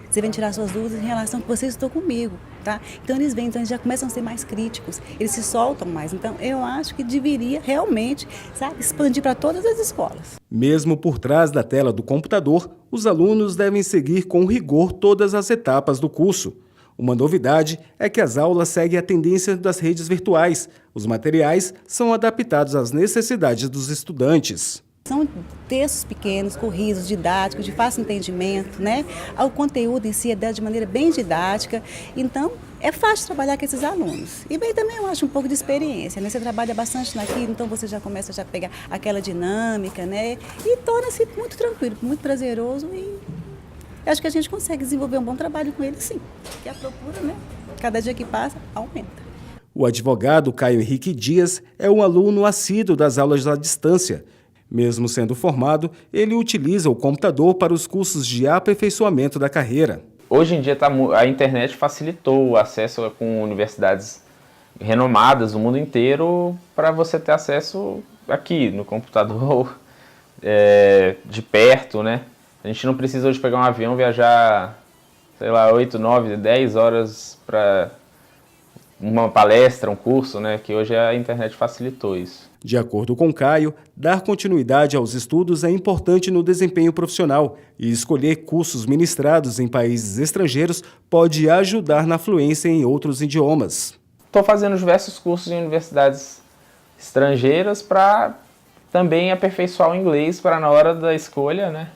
Você vem tirar suas dúvidas em relação ao que você estudou comigo, tá? Então eles vêm, então eles já começam a ser mais críticos, eles se soltam mais. Então eu acho que deveria realmente, sabe, expandir para todas as escolas. Mesmo por trás da tela do computador, os alunos devem seguir com rigor todas as etapas do curso. Uma novidade é que as aulas seguem a tendência das redes virtuais. Os materiais são adaptados às necessidades dos estudantes. São textos pequenos, corridos, didáticos, de fácil entendimento, né? O conteúdo em si é dado de maneira bem didática, então é fácil trabalhar com esses alunos. E bem, também eu acho um pouco de experiência, né? Você trabalha bastante naquilo, então você já começa a pegar aquela dinâmica, né? E torna-se muito tranquilo, muito prazeroso e acho que a gente consegue desenvolver um bom trabalho com ele, sim. Porque a procura, né? Cada dia que passa, aumenta. O advogado Caio Henrique Dias é um aluno assíduo das aulas à distância. Mesmo sendo formado, ele utiliza o computador para os cursos de aperfeiçoamento da carreira. Hoje em dia a internet facilitou o acesso com universidades renomadas no mundo inteiro para você ter acesso aqui no computador, de perto, né? A gente não precisa hoje pegar um avião, viajar, sei lá, 8, 9, 10 horas para uma palestra, um curso, né? Que hoje a internet facilitou isso. De acordo com Caio, dar continuidade aos estudos é importante no desempenho profissional e escolher cursos ministrados em países estrangeiros pode ajudar na fluência em outros idiomas. Estou fazendo diversos cursos em universidades estrangeiras para também aperfeiçoar o inglês para na hora da escolha, né,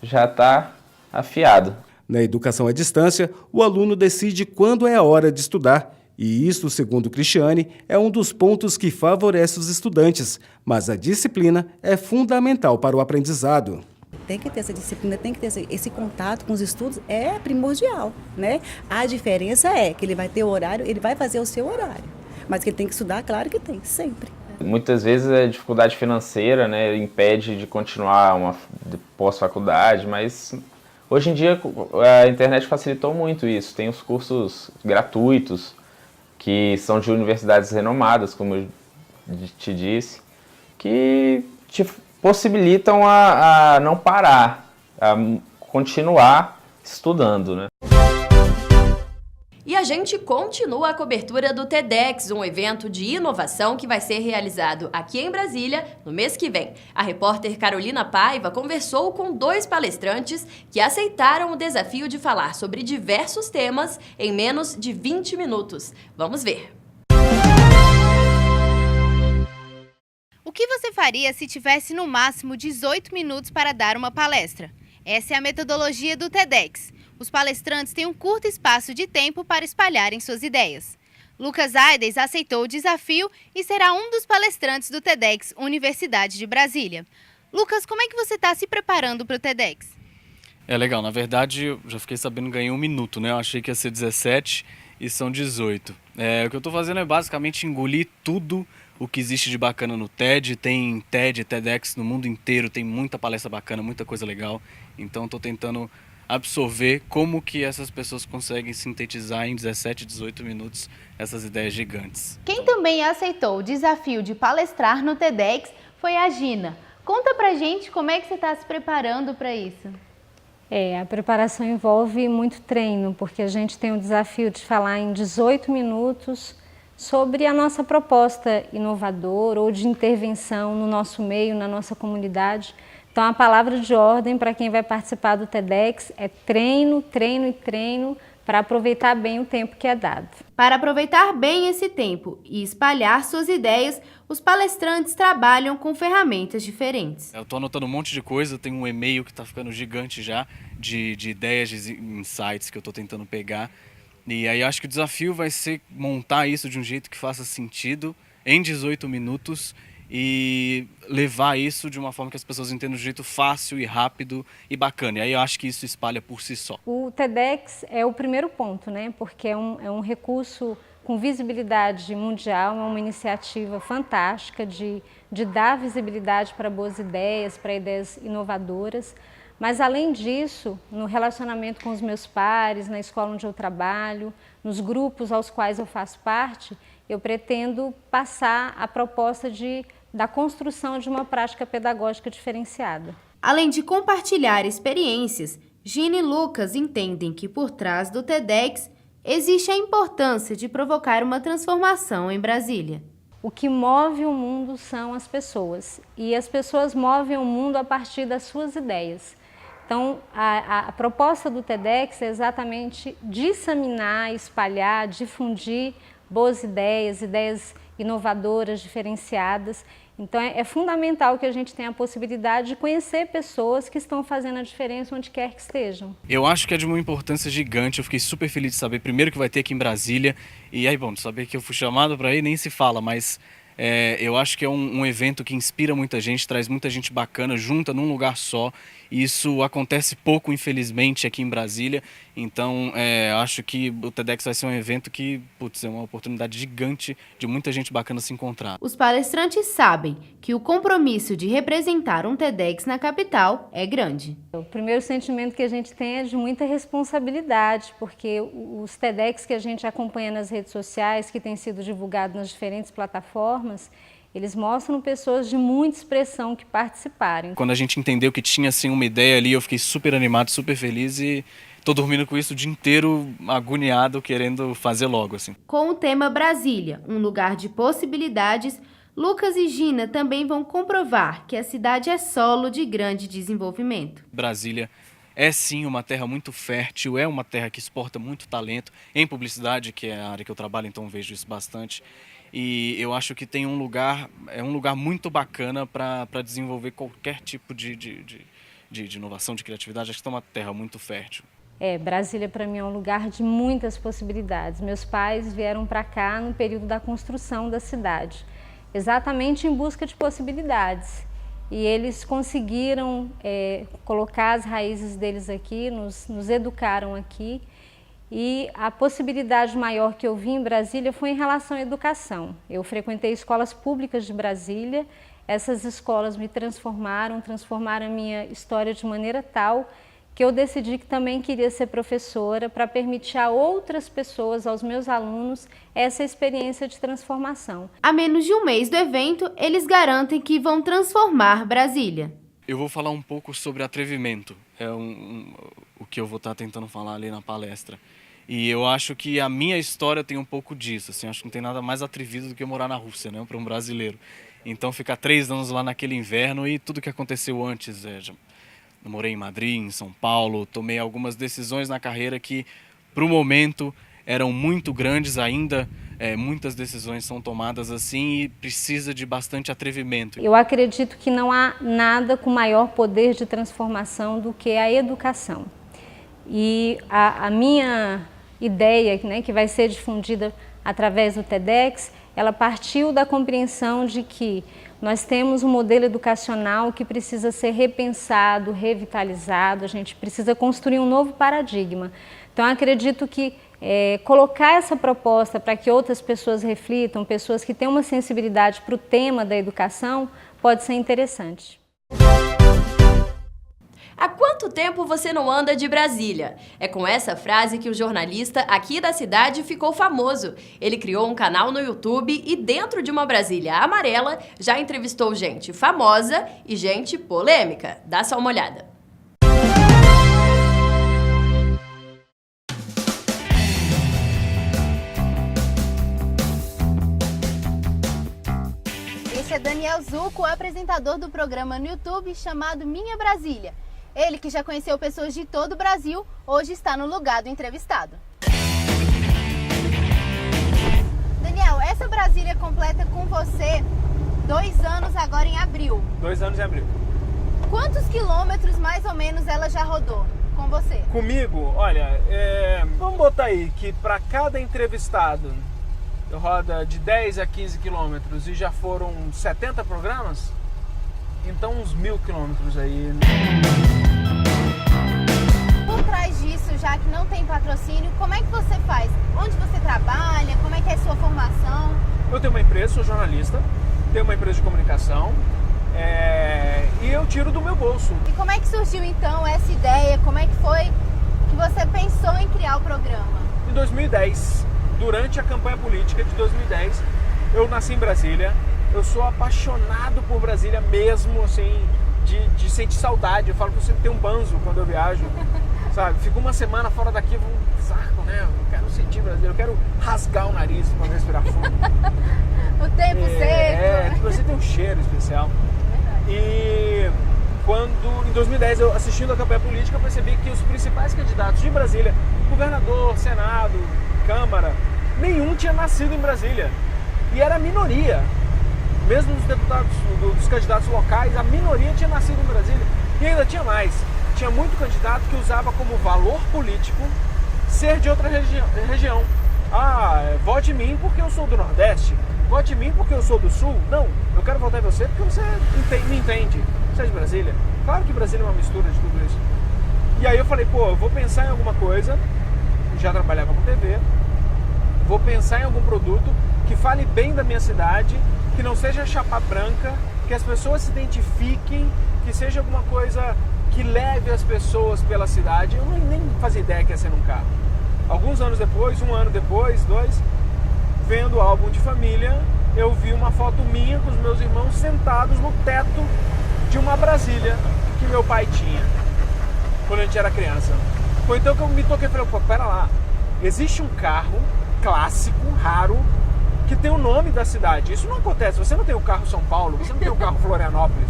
já estar afiado. Na educação à distância, o aluno decide quando é a hora de estudar. E isso, segundo Cristiane, é um dos pontos que favorece os estudantes, mas a disciplina é fundamental para o aprendizado. Tem que ter essa disciplina, tem que ter esse contato com os estudos, é primordial, né? A diferença é que ele vai ter o horário, ele vai fazer o seu horário, mas que ele tem que estudar, claro que tem, sempre. Muitas vezes a dificuldade financeira, né, impede de continuar uma pós-faculdade, mas hoje em dia a internet facilitou muito isso. Tem os cursos gratuitos, que são de universidades renomadas, como eu te disse, que te possibilitam a não parar, a continuar estudando, né? E E a gente continua a cobertura do TEDx, um evento de inovação que vai ser realizado aqui em Brasília no mês que vem. A repórter Carolina Paiva conversou com 2 palestrantes que aceitaram o desafio de falar sobre diversos temas em menos de 20 minutos. Vamos ver. O que você faria se tivesse no máximo 18 minutos para dar uma palestra? Essa é a metodologia do TEDx. Os palestrantes têm um curto espaço de tempo para espalharem suas ideias. Lucas Aides aceitou o desafio e será um dos palestrantes do TEDx Universidade de Brasília. Lucas, como é que você está se preparando para o TEDx? É legal, na verdade eu já fiquei sabendo que ganhei 1 minuto, né? Eu achei que ia ser 17 e são 18. O que eu estou fazendo é basicamente engolir tudo o que existe de bacana no TED. Tem TED, TEDx no mundo inteiro, tem muita palestra bacana, muita coisa legal. Então estou tentando absorver como que essas pessoas conseguem sintetizar em 17, 18 minutos essas ideias gigantes. Quem também aceitou o desafio de palestrar no TEDx foi a Gina. Conta pra gente como é que você está se preparando para isso. A preparação envolve muito treino, porque a gente tem o desafio de falar em 18 minutos sobre a nossa proposta inovadora ou de intervenção no nosso meio, na nossa comunidade. Então, a palavra de ordem para quem vai participar do TEDx é treino, treino e treino para aproveitar bem o tempo que é dado. Para aproveitar bem esse tempo e espalhar suas ideias, os palestrantes trabalham com ferramentas diferentes. Eu estou anotando um monte de coisa, tem um e-mail que está ficando gigante já de ideias, de insights que eu estou tentando pegar. E aí acho que o desafio vai ser montar isso de um jeito que faça sentido em 18 minutos e levar isso de uma forma que as pessoas entendam de um jeito fácil e rápido e bacana. E aí eu acho que isso espalha por si só. O TEDx é o primeiro ponto, né? Porque é um recurso com visibilidade mundial, é uma iniciativa fantástica de dar visibilidade para boas ideias, para ideias inovadoras. Mas, além disso, no relacionamento com os meus pares, na escola onde eu trabalho, nos grupos aos quais eu faço parte, eu pretendo passar a proposta da construção de uma prática pedagógica diferenciada. Além de compartilhar experiências, Gina e Lucas entendem que por trás do TEDx existe a importância de provocar uma transformação em Brasília. O que move o mundo são as pessoas, e as pessoas movem o mundo a partir das suas ideias. Então, a proposta do TEDx é exatamente disseminar, espalhar, difundir boas ideias, ideias inovadoras, diferenciadas. Então, é fundamental que a gente tenha a possibilidade de conhecer pessoas que estão fazendo a diferença onde quer que estejam. Eu acho que é de uma importância gigante, eu fiquei super feliz de saber, primeiro que vai ter aqui em Brasília, e aí, bom, de saber que eu fui chamado para ir, nem se fala, mas eu acho que é um evento que inspira muita gente, traz muita gente bacana, junta num lugar só. Isso acontece pouco, infelizmente, aqui em Brasília. Então, acho que o TEDx vai ser um evento que, é uma oportunidade gigante de muita gente bacana se encontrar. Os palestrantes sabem que o compromisso de representar um TEDx na capital é grande. O primeiro sentimento que a gente tem é de muita responsabilidade, porque os TEDx que a gente acompanha nas redes sociais, que têm sido divulgados nas diferentes plataformas, eles mostram pessoas de muita expressão que participaram. Quando a gente entendeu que tinha assim, uma ideia ali, eu fiquei super animado, super feliz e estou dormindo com isso o dia inteiro, agoniado, querendo fazer logo. Assim. Com o tema Brasília, um lugar de possibilidades, Lucas e Gina também vão comprovar que a cidade é solo de grande desenvolvimento. Brasília é sim uma terra muito fértil, é uma terra que exporta muito talento em publicidade, que é a área que eu trabalho, então vejo isso bastante. E eu acho que tem um lugar muito bacana para desenvolver qualquer tipo de inovação, de criatividade. Acho que é uma terra muito fértil. Brasília para mim é um lugar de muitas possibilidades. Meus pais vieram para cá no período da construção da cidade, exatamente em busca de possibilidades. E eles conseguiram colocar as raízes deles aqui, nos educaram aqui. E a possibilidade maior que eu vi em Brasília foi em relação à educação. Eu frequentei escolas públicas de Brasília, essas escolas me transformaram a minha história de maneira tal que eu decidi que também queria ser professora para permitir a outras pessoas, aos meus alunos, essa experiência de transformação. A menos de um mês do evento, eles garantem que vão transformar Brasília. Eu vou falar um pouco sobre atrevimento, o que eu vou estar tentando falar ali na palestra. E eu acho que a minha história tem um pouco disso, assim, acho que não tem nada mais atrevido do que morar na Rússia, né, para um brasileiro. Então ficar 3 anos lá naquele inverno e tudo que aconteceu antes, eu morei em Madrid, em São Paulo, tomei algumas decisões na carreira que, para o momento, eram muito grandes ainda. Muitas decisões são tomadas assim e precisa de bastante atrevimento. Eu acredito que não há nada com maior poder de transformação do que a educação. E a minha ideia, né, que vai ser difundida através do TEDx, ela partiu da compreensão de que nós temos um modelo educacional que precisa ser repensado, revitalizado, a gente precisa construir um novo paradigma. Então, acredito que colocar essa proposta para que outras pessoas reflitam, pessoas que têm uma sensibilidade para o tema da educação, pode ser interessante. Há quanto tempo você não anda de Brasília? É com essa frase que o jornalista aqui da cidade ficou famoso. Ele criou um canal no YouTube e dentro de uma Brasília amarela já entrevistou gente famosa e gente polêmica. Dá só uma olhada. Esse é Daniel Zucco, apresentador do programa no YouTube chamado Minha Brasília. Ele, que já conheceu pessoas de todo o Brasil, hoje está no lugar do entrevistado. Daniel, essa Brasília completa com você 2 anos agora em abril. 2 anos em abril. Quantos quilômetros mais ou menos ela já rodou com você? Comigo, olha, vamos botar aí que para cada entrevistado roda de 10 a 15 quilômetros e já foram 70 programas, então uns 1.000 quilômetros aí. Por trás disso, já que não tem patrocínio, como é que você faz? Onde você trabalha? Como é que é a sua formação? Eu tenho uma empresa, sou jornalista, tenho uma empresa de comunicação e eu tiro do meu bolso. E como é que surgiu então essa ideia? Como é que foi que você pensou em criar o programa? Em 2010, durante a campanha política de 2010, eu nasci em Brasília. Eu sou apaixonado por Brasília mesmo, assim, de sentir saudade. Eu falo que eu sempre tenho um banzo quando eu viajo, sabe? Fico uma semana fora daqui, vou um saco, né? Eu quero sentir Brasília, eu quero rasgar o nariz para respirar fundo. O tempo seco. Você tem um cheiro especial. E quando, em 2010, eu assistindo a campanha política, eu percebi que os principais candidatos de Brasília, governador, Senado, Câmara, nenhum tinha nascido em Brasília. E era a minoria. Mesmo dos deputados, dos candidatos locais, a minoria tinha nascido em Brasília. E ainda tinha mais. Tinha muito candidato que usava como valor político ser de outra região. Vote em mim porque eu sou do Nordeste. Vote em mim porque eu sou do Sul. Não, eu quero votar em você porque você me entende. Você é de Brasília. Claro que Brasília é uma mistura de tudo isso. E aí eu falei, eu vou pensar em alguma coisa. Já trabalhava com TV. Vou pensar em algum produto que fale bem da minha cidade, que não seja chapa branca, que as pessoas se identifiquem, que seja alguma coisa que leve as pessoas pela cidade. Eu nem fazia ideia que ia ser num carro. Alguns anos depois, 1 ano depois, 2, vendo o álbum de família, eu vi uma foto minha com os meus irmãos sentados no teto de uma Brasília que meu pai tinha, quando a gente era criança. Foi então que eu me toquei e falei, pera lá, existe um carro clássico, raro, que tem o nome da cidade. Isso não acontece. Você não tem o carro São Paulo, você não tem o carro Florianópolis.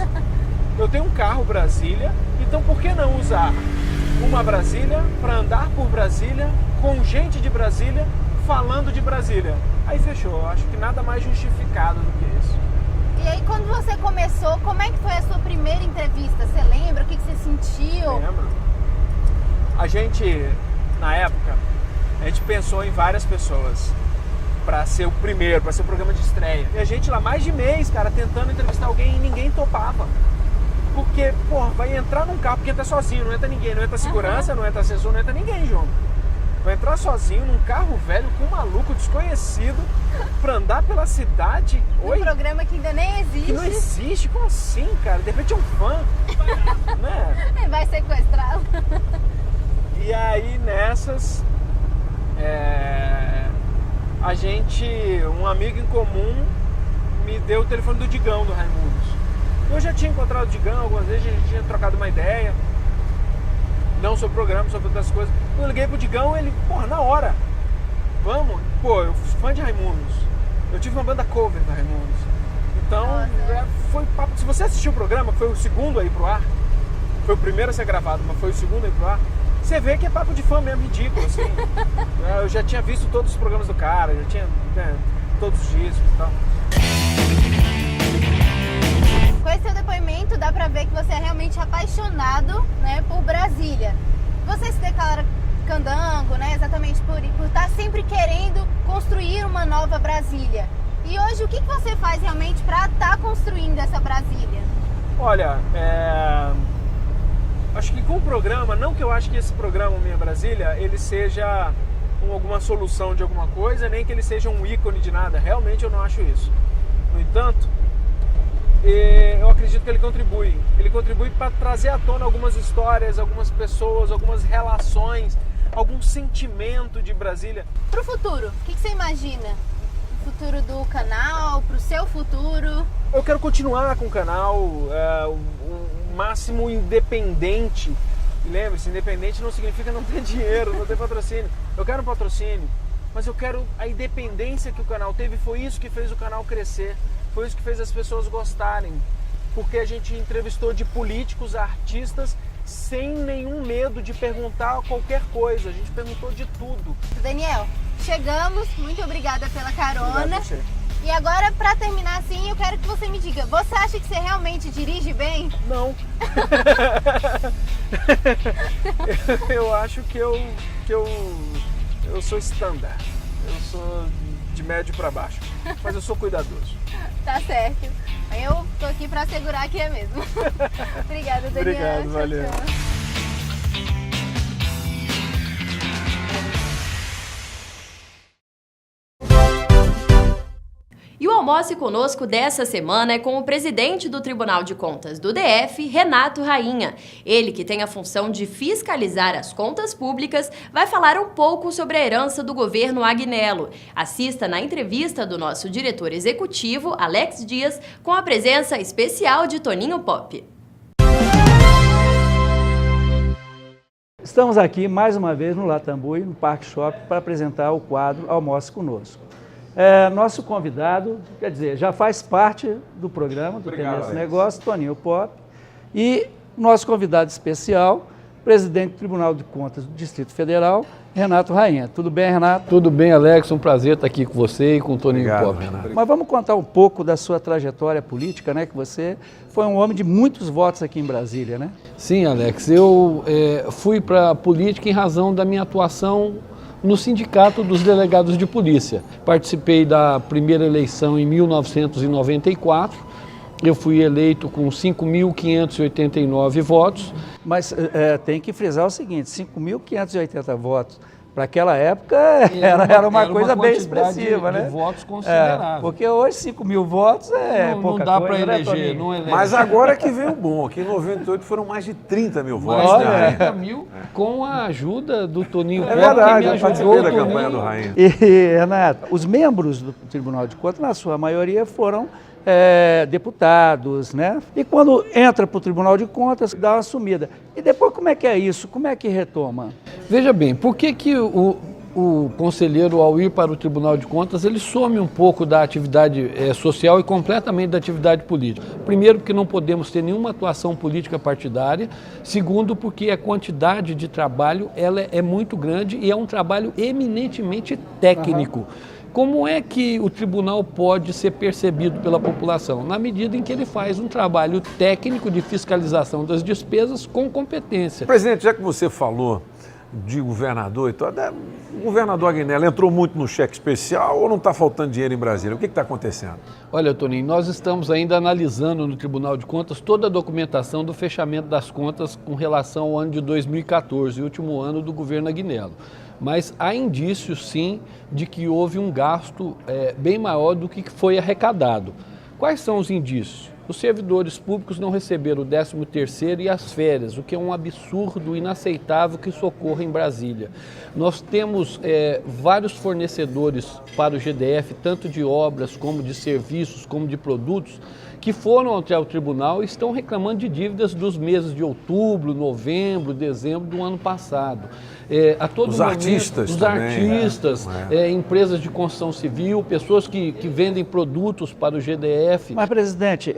Eu tenho um carro Brasília, então por que não usar uma Brasília para andar por Brasília, com gente de Brasília, falando de Brasília? Aí fechou. Eu acho que nada mais justificado do que isso. E aí, quando você começou, como é que foi a sua primeira entrevista? Você lembra? O que você sentiu? Lembro. A gente, na época, a gente pensou em várias pessoas para ser o primeiro, para ser o programa de estreia. E a gente lá mais de mês, cara, tentando entrevistar alguém e ninguém topava. Porque, vai entrar num carro, porque entra sozinho, não entra ninguém, não entra segurança, não entra assessor, não entra ninguém, João. Vai entrar sozinho num carro velho com um maluco desconhecido pra andar pela cidade. Um programa que ainda nem existe. Que não existe? Como assim, cara? De repente é um fã. Né? Vai sequestrá-lo. E aí nessas, a gente, um amigo em comum me deu o telefone do Digão, do Raimundos. Eu já tinha encontrado o Digão algumas vezes, a gente tinha trocado uma ideia. não sobre o programa, sobre outras coisas. Eu liguei pro Digão, ele, porra, na hora, vamos, pô, eu fui fã de Raimundos, eu tive uma banda cover da Raimundos, então foi papo. Se você assistiu o programa, foi o segundo aí pro ar, foi o primeiro a ser gravado, mas foi o segundo aí pro ar, você vê que é papo de fã mesmo, ridículo, assim. Eu já tinha visto todos os programas do cara, já tinha todos os discos e tal. Com esse seu depoimento, dá pra ver que você é realmente apaixonado, né, por Brasília. Você se declara candango, né, exatamente por estar sempre querendo construir uma nova Brasília. E hoje, o que você faz realmente para estar construindo essa Brasília? Olha, acho que com o programa, não que eu acho que esse programa Minha Brasília, ele seja alguma solução de alguma coisa, nem que ele seja um ícone de nada. Realmente eu não acho isso. No entanto, eu acredito que ele contribui. Ele contribui para trazer à tona algumas histórias, algumas pessoas, algumas relações, algum sentimento de Brasília. Para o futuro, o que você imagina? O futuro do canal, para o seu futuro? Eu quero continuar com o canal o máximo independente. E lembre-se, independente não significa não ter dinheiro, não ter patrocínio. Eu quero um patrocínio, mas eu quero a independência que o canal teve. Foi isso que fez o canal crescer. Foi isso que fez as pessoas gostarem, porque a gente entrevistou de políticos a artistas sem nenhum medo de perguntar qualquer coisa, a gente perguntou de tudo. Daniel, chegamos, muito obrigada pela carona. E agora, para terminar assim, eu quero que você me diga, você acha que você realmente dirige bem? Não. Eu acho que eu sou standard, eu sou de médio para baixo, mas eu sou cuidadoso. Tá certo. Eu tô aqui pra assegurar que é mesmo. Obrigada, Daniel. Obrigado, valeu. Tchau. E o Almoce Conosco dessa semana é com o presidente do Tribunal de Contas do DF, Renato Rainha. Ele, que tem a função de fiscalizar as contas públicas, vai falar um pouco sobre a herança do governo Agnello. Assista na entrevista do nosso diretor executivo, Alex Dias, com a presença especial de Toninho Pop. Estamos aqui mais uma vez no Latambuí, no Parque Shopping, para apresentar o quadro Almoce Conosco. Nosso convidado, quer dizer, já faz parte do programa do Tendência Negócio, Toninho Pop, e nosso convidado especial, presidente do Tribunal de Contas do Distrito Federal, Renato Rainha. Tudo bem, Renato? Tudo bem, Alex. Um prazer estar aqui com você e com o Toninho Pop. Mas vamos contar um pouco da sua trajetória política, né? Que você foi um homem de muitos votos aqui em Brasília, né? Sim, Alex. Eu fui para a política em razão da minha atuação no Sindicato dos Delegados de Polícia. Participei da primeira eleição em 1994, eu fui eleito com 5.589 votos. Mas tem que frisar o seguinte, 5.580 votos, para aquela época era uma coisa bem expressiva, né? De votos considerável. Porque hoje 5.000 votos pouca não dá coisa, para eleger, não elege. Mas agora que veio o bom, aqui em 98 foram mais de 30 mil votos. Mais de 30 mil, com a ajuda do Toninho Pop, verdade, que me ajudou da campanha do Rainha. E, Renato, os membros do Tribunal de Contas, na sua maioria, foram deputados, né? E quando entra para o Tribunal de Contas, dá uma sumida. E depois como é que é isso? Como é que retoma? Veja bem, por que o conselheiro, ao ir para o Tribunal de Contas, ele some um pouco da atividade social e completamente da atividade política? Primeiro, porque não podemos ter nenhuma atuação política partidária. Segundo, porque a quantidade de trabalho ela é muito grande e é um trabalho eminentemente técnico. Como é que o tribunal pode ser percebido pela população? Na medida em que ele faz um trabalho técnico de fiscalização das despesas com competência. Presidente, já que você falou de governador e tal, o governador Agnello entrou muito no cheque especial ou não está faltando dinheiro em Brasília? O que está acontecendo? Olha, Toninho, nós estamos ainda analisando no Tribunal de Contas toda a documentação do fechamento das contas com relação ao ano de 2014, o último ano do governo Agnello. Mas há indícios, sim, de que houve um gasto bem maior do que foi arrecadado. Quais são os indícios? Os servidores públicos não receberam o 13º e as férias, o que é um absurdo inaceitável que isso ocorra em Brasília. Nós temos vários fornecedores para o GDF, tanto de obras como de serviços, como de produtos, que foram até o tribunal e estão reclamando de dívidas dos meses de outubro, novembro, dezembro do ano passado. A todo os momento, artistas os também, artistas, empresas de construção civil, pessoas que vendem produtos para o GDF. Mas, presidente,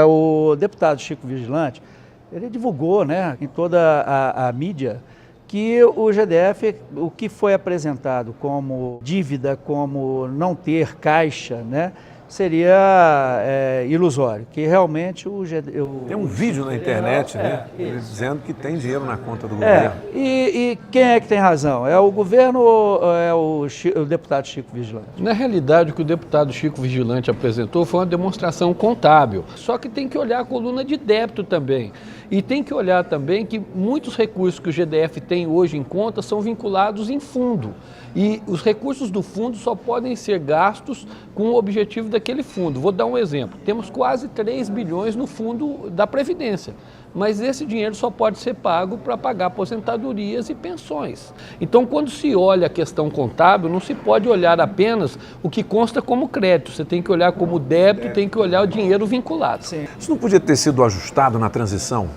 o deputado Chico Vigilante, ele divulgou, né, em toda a mídia, que o GDF, o que foi apresentado como dívida, como não ter caixa, né, seria ilusório, que realmente o GDF... Tem um vídeo na internet, né, ele dizendo que tem dinheiro na conta do governo. E quem é que tem razão? É o governo ou é o deputado Chico Vigilante? Na realidade, o que o deputado Chico Vigilante apresentou foi uma demonstração contábil. Só que tem que olhar a coluna de débito também. E tem que olhar também que muitos recursos que o GDF tem hoje em conta são vinculados em fundo. E os recursos do fundo só podem ser gastos com o objetivo daquele fundo. Vou dar um exemplo. Temos quase 3 bilhões no fundo da Previdência. Mas esse dinheiro só pode ser pago para pagar aposentadorias e pensões. Então, quando se olha a questão contábil, não se pode olhar apenas o que consta como crédito. Você tem que olhar como débito, tem que olhar o dinheiro vinculado. Sim. Isso não podia ter sido ajustado na transição?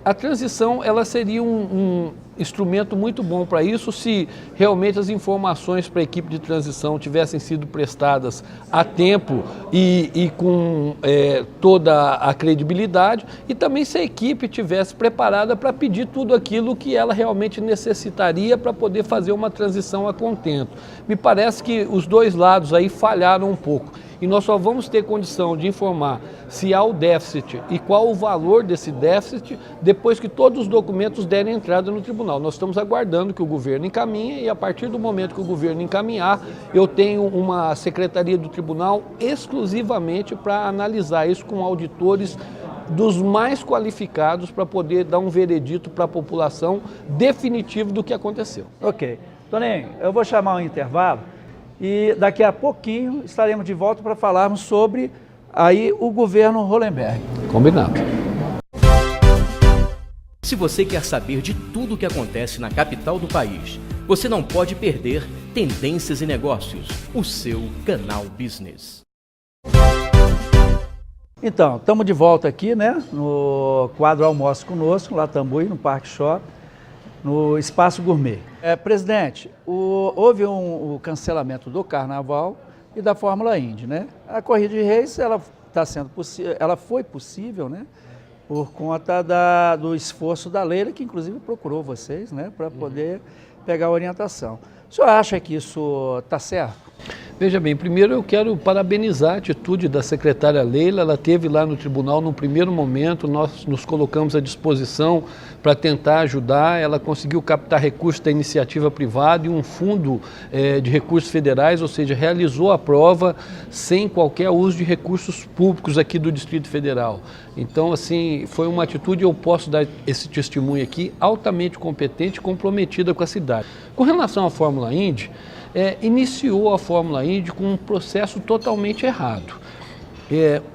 A transição ela seria um instrumento muito bom para isso se realmente as informações para a equipe de transição tivessem sido prestadas a tempo e com toda a credibilidade, e também se a equipe tivesse preparada para pedir tudo aquilo que ela realmente necessitaria para poder fazer uma transição a contento. Me parece que os dois lados aí falharam um pouco. E nós só vamos ter condição de informar se há o déficit e qual o valor desse déficit depois que todos os documentos derem entrada no tribunal. Nós estamos aguardando que o governo encaminhe e a partir do momento que o governo encaminhar, eu tenho uma secretaria do tribunal exclusivamente para analisar isso com auditores dos mais qualificados para poder dar um veredito para a população definitivo do que aconteceu. Ok. Toninho, eu vou chamar um intervalo. E daqui a pouquinho estaremos de volta para falarmos sobre aí o governo Hollenberg. Combinado. Se você quer saber de tudo o que acontece na capital do país, você não pode perder Tendências e Negócios, o seu canal Business. Então, estamos de volta aqui, né, no quadro Almoço Conosco, lá Tambuí, no Parque Shopping, no Espaço Gourmet. Presidente, houve o cancelamento do Carnaval e da Fórmula Indy, né? A Corrida de Reis, ela foi possível, né? Por conta do esforço da Leila, que inclusive procurou vocês, né? Para poder pegar a orientação. O senhor acha que isso está certo? Veja bem, primeiro eu quero parabenizar a atitude da secretária Leila. Ela esteve lá no tribunal no primeiro momento, nós nos colocamos à disposição para tentar ajudar. Ela conseguiu captar recursos da iniciativa privada e um fundo de recursos federais, ou seja, realizou a prova sem qualquer uso de recursos públicos aqui do Distrito Federal. Então, assim, foi uma atitude, eu posso dar esse testemunho aqui, altamente competente e comprometida com a cidade. Com relação à Fórmula Indy, iniciou a Fórmula Indy com um processo totalmente errado.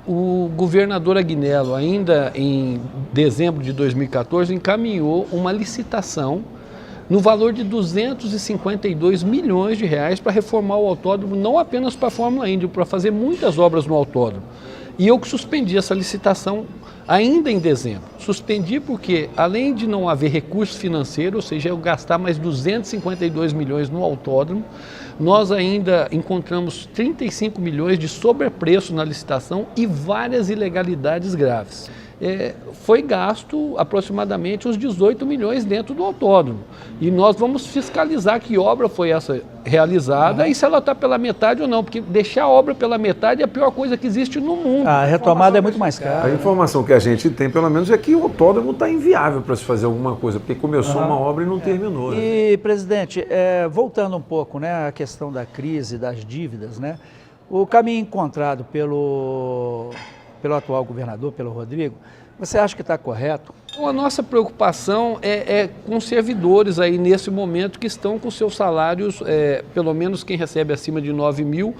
O governador Agnello, ainda em dezembro de 2014, encaminhou uma licitação no valor de 252 milhões de reais para reformar o autódromo, não apenas para a Fórmula Indy, para fazer muitas obras no autódromo. E eu que suspendi essa licitação ainda em dezembro. Suspendi porque, além de não haver recurso financeiro, ou seja, eu gastar mais 252 milhões no autódromo, nós ainda encontramos 35 milhões de sobrepreço na licitação e várias ilegalidades graves. Foi gasto aproximadamente uns 18 milhões dentro do autódromo. E nós vamos fiscalizar que obra foi essa realizada e se ela está pela metade ou não, porque deixar a obra pela metade é a pior coisa que existe no mundo. A retomada é muito mais cara. A informação que a gente tem, pelo menos, é que o autódromo está inviável para se fazer alguma coisa, porque começou uma obra e não terminou. Né? E, presidente, voltando um pouco, né, à questão da crise, das dívidas, né, o caminho encontrado pelo atual governador, pelo Rodrigo, você acha que está correto? Então, a nossa preocupação é com servidores aí nesse momento que estão com seus salários, pelo menos quem recebe acima de 9 mil,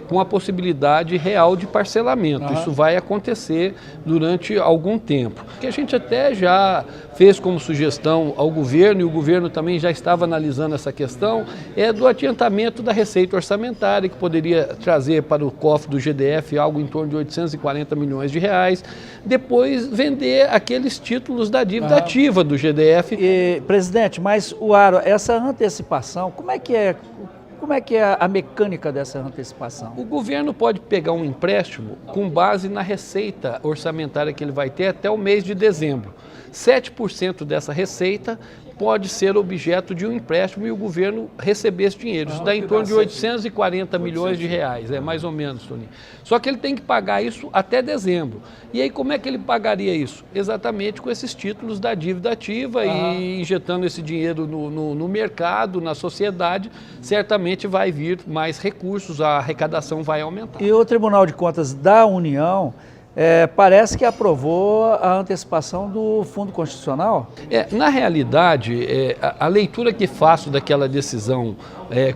com a possibilidade real de parcelamento. Isso vai acontecer durante algum tempo. O que a gente até já fez como sugestão ao governo, e o governo também já estava analisando essa questão, é do adiantamento da receita orçamentária, que poderia trazer para o cofre do GDF algo em torno de 840 milhões de reais, depois vender aqueles títulos da dívida ativa do GDF. Presidente, mas essa antecipação, como é que é a mecânica dessa antecipação? O governo pode pegar um empréstimo com base na receita orçamentária que ele vai ter até o mês de dezembro. 7% dessa receita pode ser objeto de um empréstimo e o governo receber esse dinheiro. Isso dá em torno de 840 milhões de reais, mais ou menos, Toninho. Só que ele tem que pagar isso até dezembro. E aí como é que ele pagaria isso? Exatamente com esses títulos da dívida ativa e injetando esse dinheiro no mercado, na sociedade, certamente vai vir mais recursos, a arrecadação vai aumentar. E o Tribunal de Contas da União parece que aprovou a antecipação do Fundo Constitucional? Na realidade, a leitura que faço daquela decisão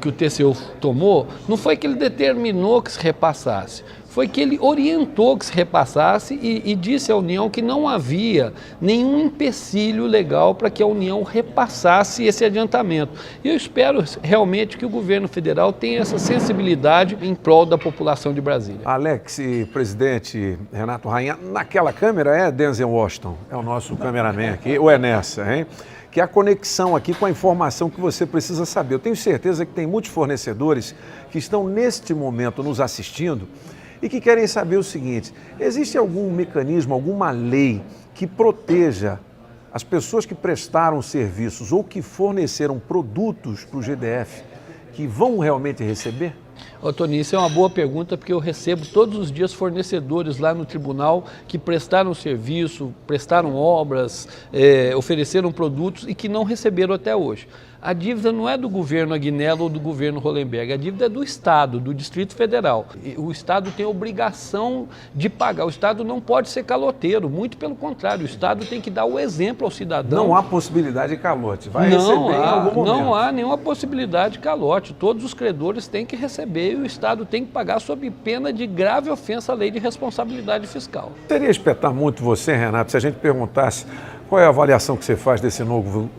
que o TCU tomou, não foi que ele determinou que se repassasse, foi que ele orientou que se repassasse e disse à União que não havia nenhum empecilho legal para que a União repassasse esse adiantamento. E eu espero realmente que o governo federal tenha essa sensibilidade em prol da população de Brasília. Alex e presidente Renato Rainha, naquela câmera é Denzel Washington, é o nosso cameraman aqui, ou é nessa, hein? Que é a conexão aqui com a informação que você precisa saber. Eu tenho certeza que tem muitos fornecedores que estão neste momento nos assistindo e que querem saber o seguinte: existe algum mecanismo, alguma lei que proteja as pessoas que prestaram serviços ou que forneceram produtos para o GDF que vão realmente receber? Toninho, isso é uma boa pergunta, porque eu recebo todos os dias fornecedores lá no tribunal que prestaram serviço, prestaram obras, ofereceram produtos e que não receberam até hoje. A dívida não é do governo Aguinaldo ou do governo Hollenberg, a dívida é do Estado, do Distrito Federal. O Estado tem a obrigação de pagar, o Estado não pode ser caloteiro, muito pelo contrário, o Estado tem que dar o exemplo ao cidadão. Não há possibilidade de calote, vai receber em algum momento. Não há nenhuma possibilidade de calote, todos os credores têm que receber e o Estado tem que pagar sob pena de grave ofensa à lei de responsabilidade fiscal. Seria espetar muito você, Renato, se a gente perguntasse qual é a avaliação que você faz desse novo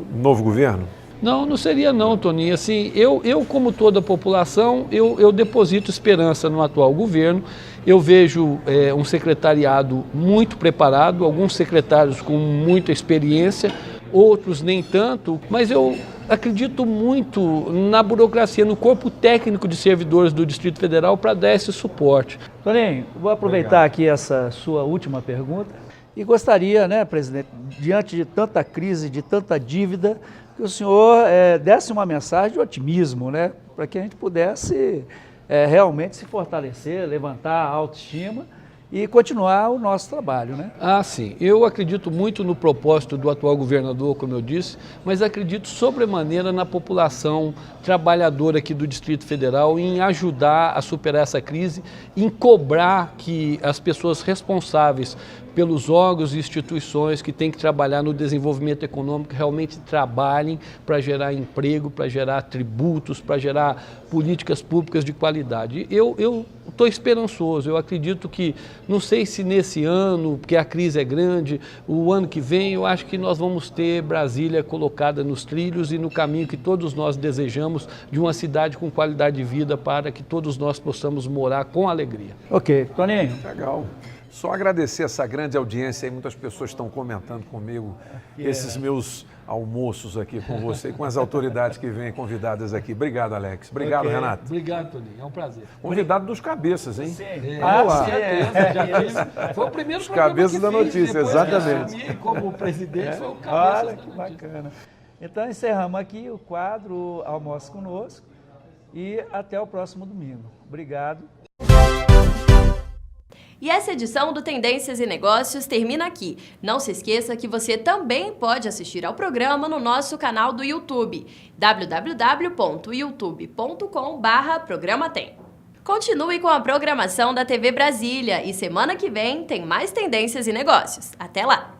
governo? Não seria não, Toninho. Assim, eu como toda a população, eu deposito esperança no atual governo. Eu vejo um secretariado muito preparado, alguns secretários com muita experiência, outros nem tanto, mas eu acredito muito na burocracia, no corpo técnico de servidores do Distrito Federal para dar esse suporte. Toninho, vou aproveitar aqui essa sua última pergunta e gostaria, presidente, diante de tanta crise, de tanta dívida, que o senhor desse uma mensagem de otimismo, para que a gente pudesse realmente se fortalecer, levantar a autoestima e continuar o nosso trabalho, sim. Eu acredito muito no propósito do atual governador, como eu disse, mas acredito sobremaneira na população trabalhadora aqui do Distrito Federal, em ajudar a superar essa crise, em cobrar que as pessoas responsáveis pelos órgãos e instituições que têm que trabalhar no desenvolvimento econômico realmente trabalhem para gerar emprego, para gerar tributos, para gerar políticas públicas de qualidade. Eu estou esperançoso, eu acredito que, não sei se nesse ano, porque a crise é grande, o ano que vem eu acho que nós vamos ter Brasília colocada nos trilhos e no caminho que todos nós desejamos, de uma cidade com qualidade de vida para que todos nós possamos morar com alegria. Ok, Toninho. Legal. Só agradecer essa grande audiência aí, muitas pessoas estão comentando comigo esses meus almoços aqui com você e com as autoridades que vêm convidadas aqui. Obrigado, Alex. Obrigado, Renato. Obrigado, Toninho. É um prazer. Convidado dos cabeças, hein? Sim. Lá. Foi o primeiro Os cabeças da notícia, exatamente. Como presidente, foi o cabeça. Olha que bacana. Então, encerramos aqui o quadro Almoce Conosco e até o próximo domingo. Obrigado. E essa edição do Tendências e Negócios termina aqui. Não se esqueça que você também pode assistir ao programa no nosso canal do YouTube, www.youtube.com/programatem. Continue com a programação da TV Brasília e semana que vem tem mais Tendências e Negócios. Até lá!